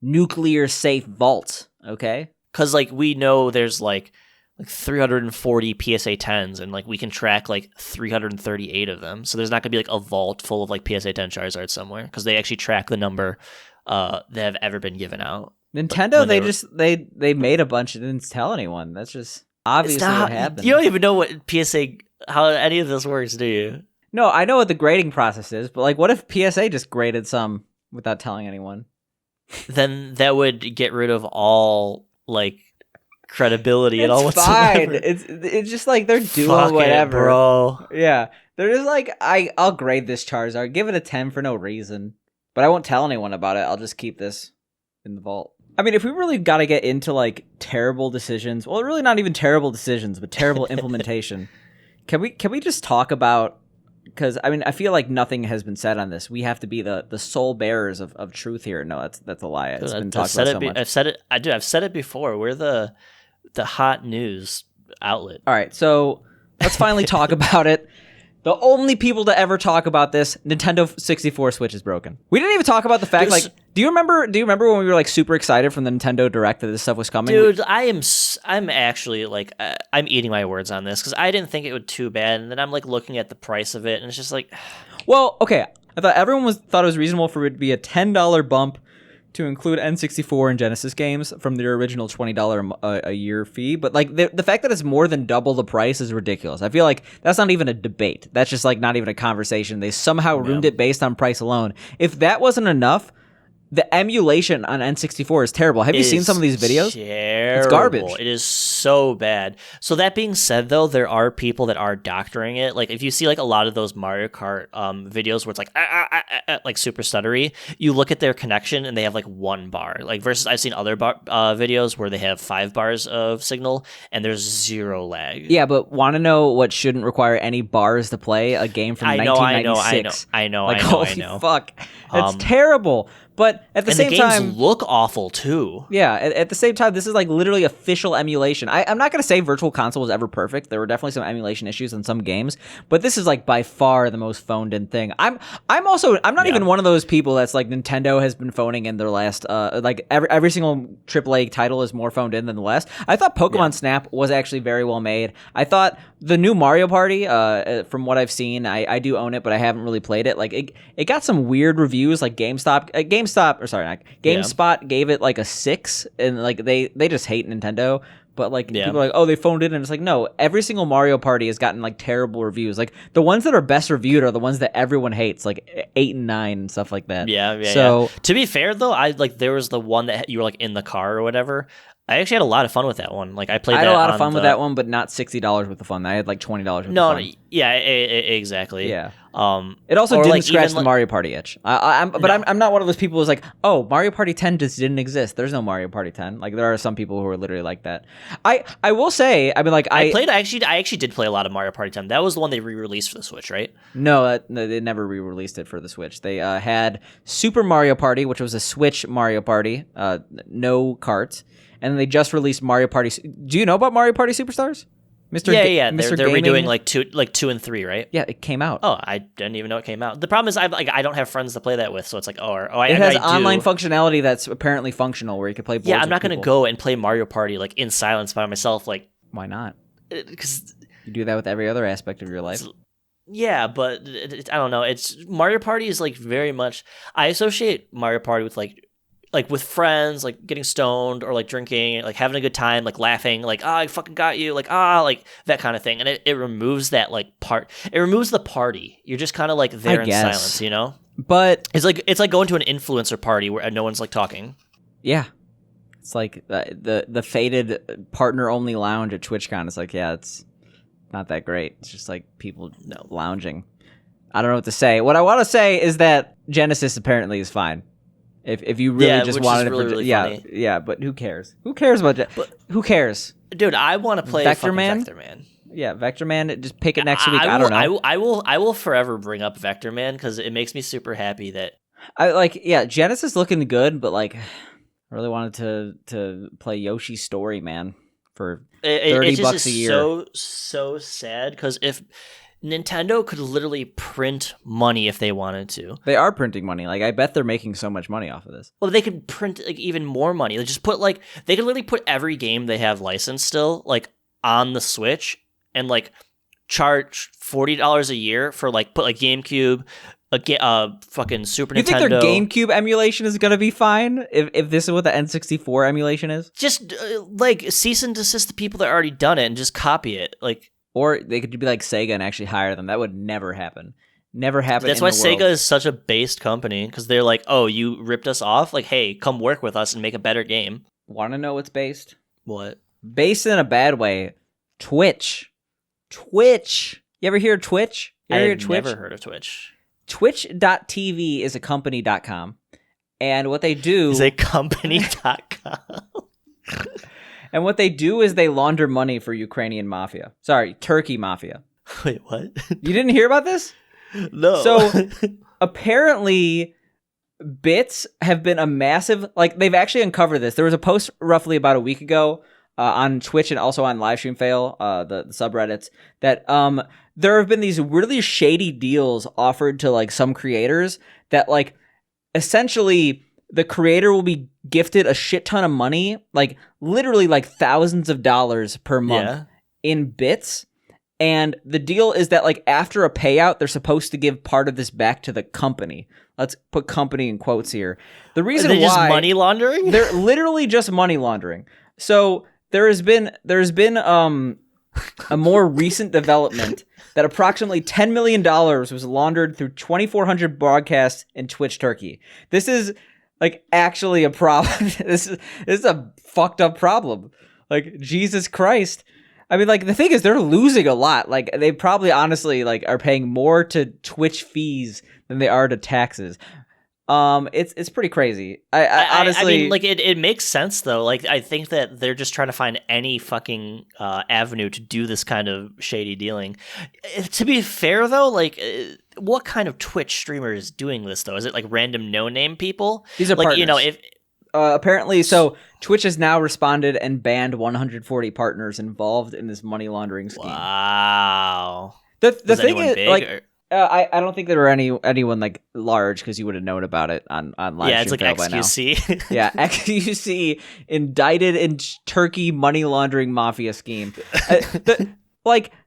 nuclear safe vault. Okay, because like we know there's like 340 PSA 10s, and like we can track like 338 of them. So there's not gonna be like a vault full of like PSA 10 Charizard somewhere, because they actually track the number that have ever been given out. Nintendo, they made a bunch and didn't tell anyone. That's just obviously what happened. You don't even know what how any of this works, do you? No, I know what the grading process is, but like, what if PSA just graded some without telling anyone? Then that would get rid of all like credibility and all whatsoever. Fine. It's just like they're doing Fuck whatever, it, bro. Yeah, they're just like I'll grade this Charizard, give it a 10 for no reason, but I won't tell anyone about it. I'll just keep this in the vault. I mean, if we really got to get into like terrible decisions, well, really not even terrible decisions, but terrible implementation, can we just talk about? Because I mean, I feel like nothing has been said on this. We have to be the sole bearers of truth here. No, that's a lie. It's been talked about so much. I've said it. I've said it before. We're the hot news outlet. All right, so let's finally talk about it. The only people to ever talk about this, Nintendo 64 Switch is broken. We didn't even talk about the fact, like, do you remember when we were like super excited from the Nintendo Direct that this stuff was coming? Dude, I'm actually like, I'm eating my words on this, because I didn't think it would too bad, and then I'm like looking at the price of it, and it's just like, well, okay, I thought everyone thought it was reasonable for it to be a $10 bump to include N64 and Genesis games from their original $20 a year fee. But like the fact that it's more than double the price is ridiculous. I feel like that's not even a debate. That's just like not even a conversation. They somehow ruined it based on price alone. If that wasn't enough, the emulation on N64 is terrible. Have you seen some of these videos? Terrible. It's garbage. It is so bad. So that being said, though, there are people that are doctoring it. Like if you see like a lot of those Mario Kart videos where it's like super stuttery, you look at their connection and they have like 1 bar. Like versus I've seen other videos where they have 5 bars of signal and there's 0 lag. Yeah, but want to know what shouldn't require any bars to play? A game from 1996. I know. Holy fuck. That's terrible. But at the same time, the games look awful too. Yeah, at the same time, this is like literally official emulation. I'm not going to say Virtual Console was ever perfect. There were definitely some emulation issues in some games, but this is like by far the most phoned in thing. I'm not even one of those people that's like Nintendo has been phoning in their last like every single AAA title is more phoned in than the last. I thought Pokemon Snap was actually very well made. I thought the new Mario Party, from what I've seen, I do own it, but I haven't really played it. Like it got some weird reviews. Like GameSpot gave it like a 6, and like they just hate Nintendo. But like people are like, oh, they phoned it, and it's like, no, every single Mario Party has gotten like terrible reviews. Like the ones that are best reviewed are the ones that everyone hates, like 8 and 9 and stuff like that. So to be fair though, there was the one that you were like in the car or whatever. I actually had a lot of fun with that one. Like I had a lot of fun with that one, but not $60 worth of fun. I had like $20 worth of fun. Yeah, exactly. Yeah. It also didn't scratch the Mario Party itch. I'm not one of those people who's like, oh, Mario Party 10 just didn't exist. There's no Mario Party 10. Like there are some people who are literally like that. I will say, I mean, like I actually did play a lot of Mario Party 10. That was the one they re-released for the Switch, right? No, they never re-released it for the Switch. They had Super Mario Party, which was a Switch Mario Party, no carts. And then they just released Mario Party. Do you know about Mario Party Superstars? Yeah. Mr. They're Gaming, redoing like 2 and 3, right? yeah, it came out. Oh, I didn't even know it came out. The problem is I don't have friends to play that with, so it's like It has online functionality that's apparently functional where you can play boards. Yeah, I'm not going to go and play Mario Party like in silence by myself, like why not? Because you do that with every other aspect of your life. Yeah, but I don't know. It's Mario Party is like very much. I associate Mario Party with like with friends, like getting stoned or like drinking, like having a good time, like laughing, like I fucking got you, like like that kind of thing. And it removes that like part. It removes the party. You're just kind of like there in silence, you know. But it's like going to an influencer party where no one's like talking. Yeah, it's like the faded partner only lounge at TwitchCon. It's like it's not that great. It's just like people lounging. I don't know what to say. What I want to say is that Genesis apparently is fine. If you really just wanted it, really funny. Yeah, but who cares? Who cares about who cares? Dude, I want to play Vector Man. Yeah, Vector Man. Just pick it next week. I don't know. I will forever bring up Vector Man because it makes me super happy that Genesis looking good, but like I really wanted to play Yoshi's Story, man, for $30 a year. So sad because if Nintendo could literally print money if they wanted to. They are printing money. Like I bet they're making so much money off of this. Well, they could print like even more money. They just put like they could literally put every game they have licensed still like on the Switch and like charge $40 a year for like put like GameCube, fucking Super Nintendo. You think their GameCube emulation is gonna be fine if this is what the N64 emulation is? Just like cease and desist the people that already done it and just copy it, like. Or they could be like Sega and actually hire them. That would never happen. Never happen. That's why Sega is such a based company because they're like, oh, you ripped us off. Like, hey, come work with us and make a better game. Want to know what's based? What? Based in a bad way. Twitch. You ever hear of Twitch? I've never heard of Twitch. Twitch.tv is a company.com. And what they do is a company.com. And what they do is they launder money for Ukrainian mafia. Sorry, Turkey mafia. Wait, what? You didn't hear about this? No. So apparently bits have been a massive, like they've actually uncovered this. There was a post roughly about a week ago on Twitch and also on Livestream Fail, the subreddits, that there have been these really shady deals offered to like some creators that like essentially the creator will be gifted a shit ton of money, like literally like thousands of dollars per month in bits. And the deal is that like after a payout, they're supposed to give part of this back to the company. Let's put company in quotes here. The reason why just money laundering? They're literally just money laundering. So there's been a more recent development that approximately $10 million was laundered through 2,400 broadcasts in Twitch Turkey. This is like actually a problem. This is a fucked up problem. Like Jesus Christ. I mean, like the thing is they're losing a lot. Like they probably honestly like are paying more to Twitch fees than they are to taxes. It's pretty crazy. I honestly, I mean, like it makes sense though. Like I think that they're just trying to find any fucking avenue to do this kind of shady dealing. To be fair though, like what kind of Twitch streamer is doing this though? Is it like random no-name people? These are like partners. You know, if apparently, so Twitch has now responded and banned 140 partners involved in this money laundering scheme. Wow. The thing is, like. I don't think there were anyone like large because you would have known about it on live. Yeah, it's like XQC. Yeah, XQC indicted in Turkey money laundering mafia scheme.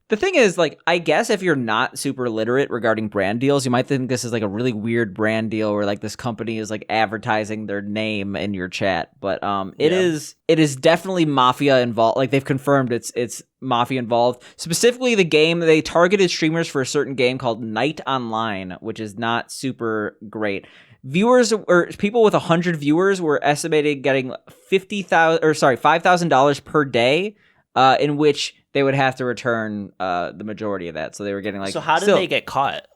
The thing is, like, I guess if you're not super literate regarding brand deals, you might think this is like a really weird brand deal where like this company is like advertising their name in your chat. But it is definitely mafia involved. Like they've confirmed it's mafia involved. Specifically, the game they targeted streamers for a certain game called Night Online, which is not super great. Viewers or people with 100 viewers were estimated getting $5,000 per day, in which they would have to return the majority of that. So they were getting like. So how did they get caught?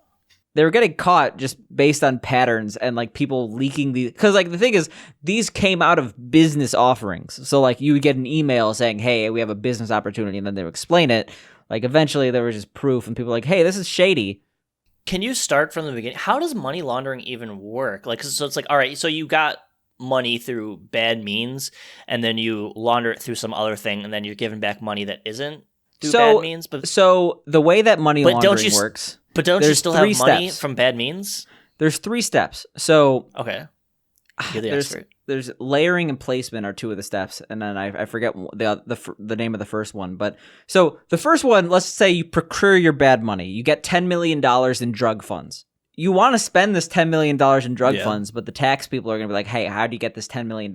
They were getting caught just based on patterns and like people leaking these. Because like the thing is, these came out of business offerings. So like you would get an email saying, "Hey, we have a business opportunity," and then they would explain it. Like eventually there was just proof, and people were like, "Hey, this is shady." Can you start from the beginning? How does money laundering even work? Like, so it's like, all right, so you got money through bad means and then you launder it through some other thing and then you're giving back money that isn't through bad means? But so the way that money laundering works, but don't you there's still have money steps. from bad means? There's 3 steps. So okay, you're the expert. There's layering and placement are 2 of the steps, and then I forget the name of the first one. But so the first one, let's say you procure your bad money. You get $10 million in drug funds. You want to spend this $10 million in drug funds, but the tax people are going to be like, hey, how do you get this $10 million?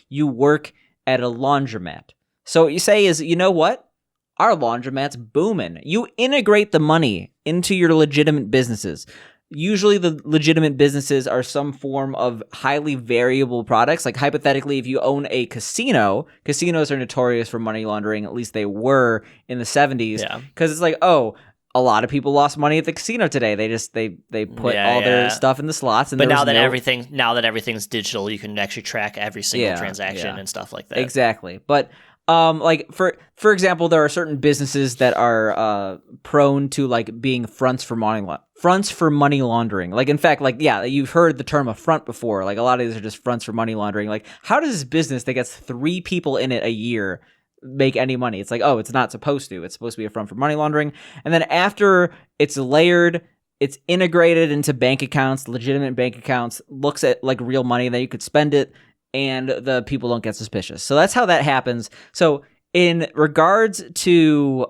You work at a laundromat. So what you say is, you know what? Our laundromat's booming. You integrate the money into your legitimate businesses. Usually the legitimate businesses are some form of highly variable products. Like hypothetically, if you own a casino, casinos are notorious for money laundering. At least they were in the 70s. Yeah. Because it's like, oh, a lot of people lost money at the casino today. They just they put all their stuff in the slots. And but now that everything's digital, you can actually track every single transaction and stuff like that. Exactly. But like for example, there are certain businesses that are prone to like being fronts for money laundering. Like in fact, like you've heard the term a front before. Like a lot of these are just fronts for money laundering. Like how does this business that gets 3 people in it a year make any money? It's like, oh, it's not supposed to. It's supposed to be a front for money laundering. And then after it's layered, it's integrated into bank accounts, legitimate bank accounts, looks at like real money, then you could spend it and the people don't get suspicious. So that's how that happens. So in regards to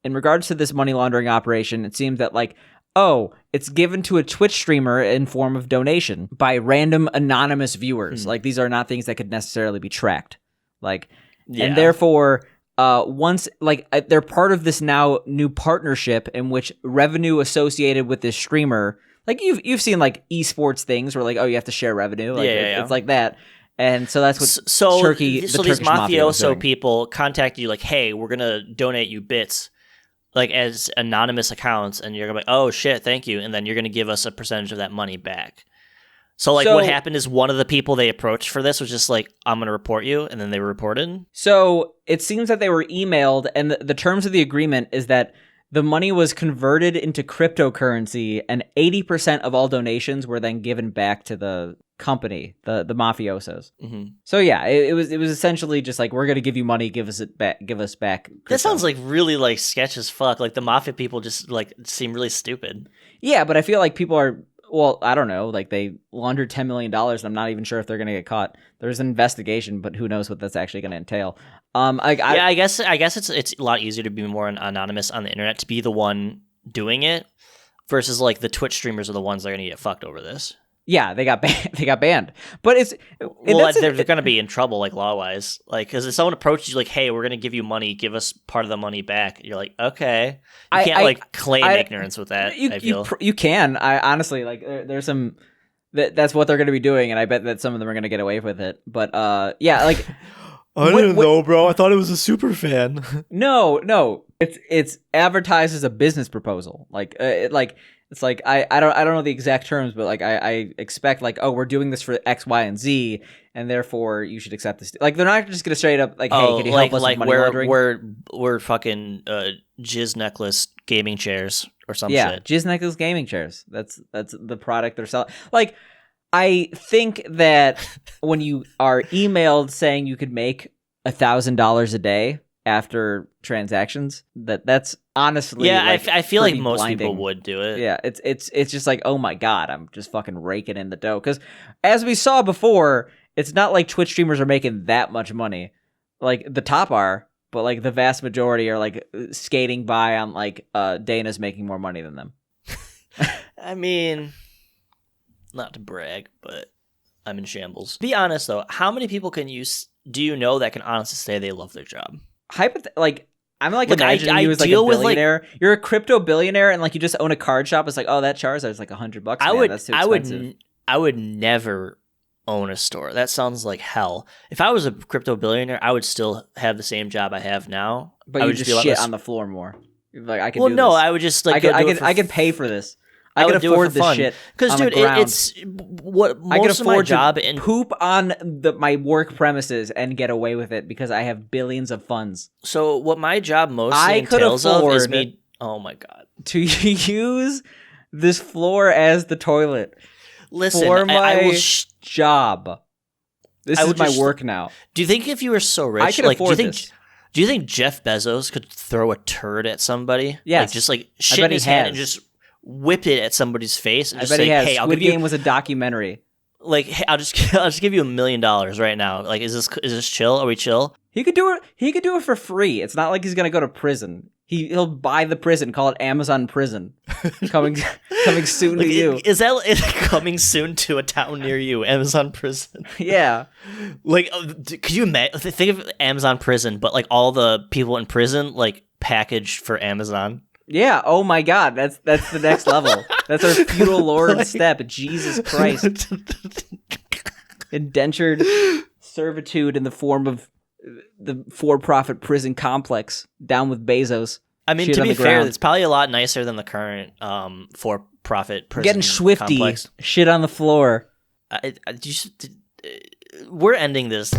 this money laundering operation, it seems that like, oh, it's given to a Twitch streamer in form of donation by random anonymous viewers. Like these are not things that could necessarily be tracked. Like, and therefore, once like they're part of this now new partnership in which revenue associated with this streamer, like you've seen like esports things where like, oh, you have to share revenue. Like it's like that. And so that's what Turkey. So these mafioso people contact you like, hey, we're gonna donate you bits, like as anonymous accounts, and you're gonna be like, oh shit, thank you, and then you're gonna give us a percentage of that money back. So, like, what happened is one of the people they approached for this was just like, I'm going to report you, and then they were reported? So, it seems that they were emailed, and the terms of the agreement is that the money was converted into cryptocurrency, and 80% of all donations were then given back to the company, the mafiosos. Mm-hmm. So, yeah, it was essentially just like, we're going to give you money, give us back crypto. That sounds like really, like, sketch as fuck. Like, the mafia people just, like, seem really stupid. Yeah, but I feel like people are... Well, I don't know. Like they laundered $10 million. And I'm not even sure if they're going to get caught. There's an investigation, but who knows what that's actually going to entail. I guess it's a lot easier to be more anonymous on the internet, to be the one doing it, versus like the Twitch streamers are the ones that are going to get fucked over this. Yeah, they got banned. But they're going to be in trouble, like law-wise. Like, because if someone approaches you like, hey, we're going to give you money, give us part of the money back, you're like, okay. You can't claim ignorance with that, I feel. You can. I honestly, like, there's some... That's what they're going to be doing, and I bet that some of them are going to get away with it. But, yeah, like... I didn't know, bro. I thought it was a super fan. No. It's advertised as a business proposal. It's like I don't know the exact terms, but like I expect like, oh, we're doing this for X, Y, and Z, and therefore you should accept this. Like they're not just gonna straight up like, hey, can you help us with money laundering? We're fucking jizz necklace gaming chairs or some shit. Yeah, jizz necklace gaming chairs. That's the product they're selling. Like I think that when you are emailed saying you could make $1,000 a day after transactions, that's honestly I feel like most people would do it. Yeah, it's just like, oh my god, I'm just fucking raking in the dough. Because as we saw before, it's not like Twitch streamers are making that much money. Like the top are, but like the vast majority are like skating by on like Dana's making more money than them. I mean, not to brag, but I'm in shambles. Be honest though, how many people do you know that can honestly say they love their job? I'm like imagining you as like a billionaire. You're a crypto billionaire, and like you just own a card shop. It's like, oh, that Charizard's like $100. That's too expensive. I would never own a store. That sounds like hell. If I was a crypto billionaire, I would still have the same job I have now. But you just shit on the floor more. Like I could. Well, no, I would just like. I could pay for this. I could afford this shit. Because, dude, it's what most I could of my job to poop on my work premises and get away with it because I have billions of funds. So what my job mostly entails of is me. Oh my god! To use this floor as the toilet. Listen, for my job. This is my work now. Do you think if you were so rich, I could afford this? Do you think Jeff Bezos could throw a turd at somebody? Yes. Like, just like I shit bet in he his hand has. and just whip it at somebody's face and I just bet say, he has. "Hey, I'll Squid give you Game was a documentary. like, hey, I'll just give you $1 million right now. Like, is this chill? Are we chill?" He could do it. He could do it for free. It's not like he's gonna go to prison. He'll buy the prison. Call it Amazon Prison. Coming soon to you. Is coming soon to a town near you? Amazon Prison. Yeah. Like, could you imagine? Think of Amazon Prison, but like all the people in prison, like packaged for Amazon. Yeah. Oh my God. That's the next level. That's our feudal lord step. Jesus Christ. Indentured servitude in the form of the for-profit prison complex. Down with Bezos. I mean, Shit to on be the fair, ground. it's probably a lot nicer than the current for-profit prison Getting swifty. complex. Shit on the floor. We're ending this.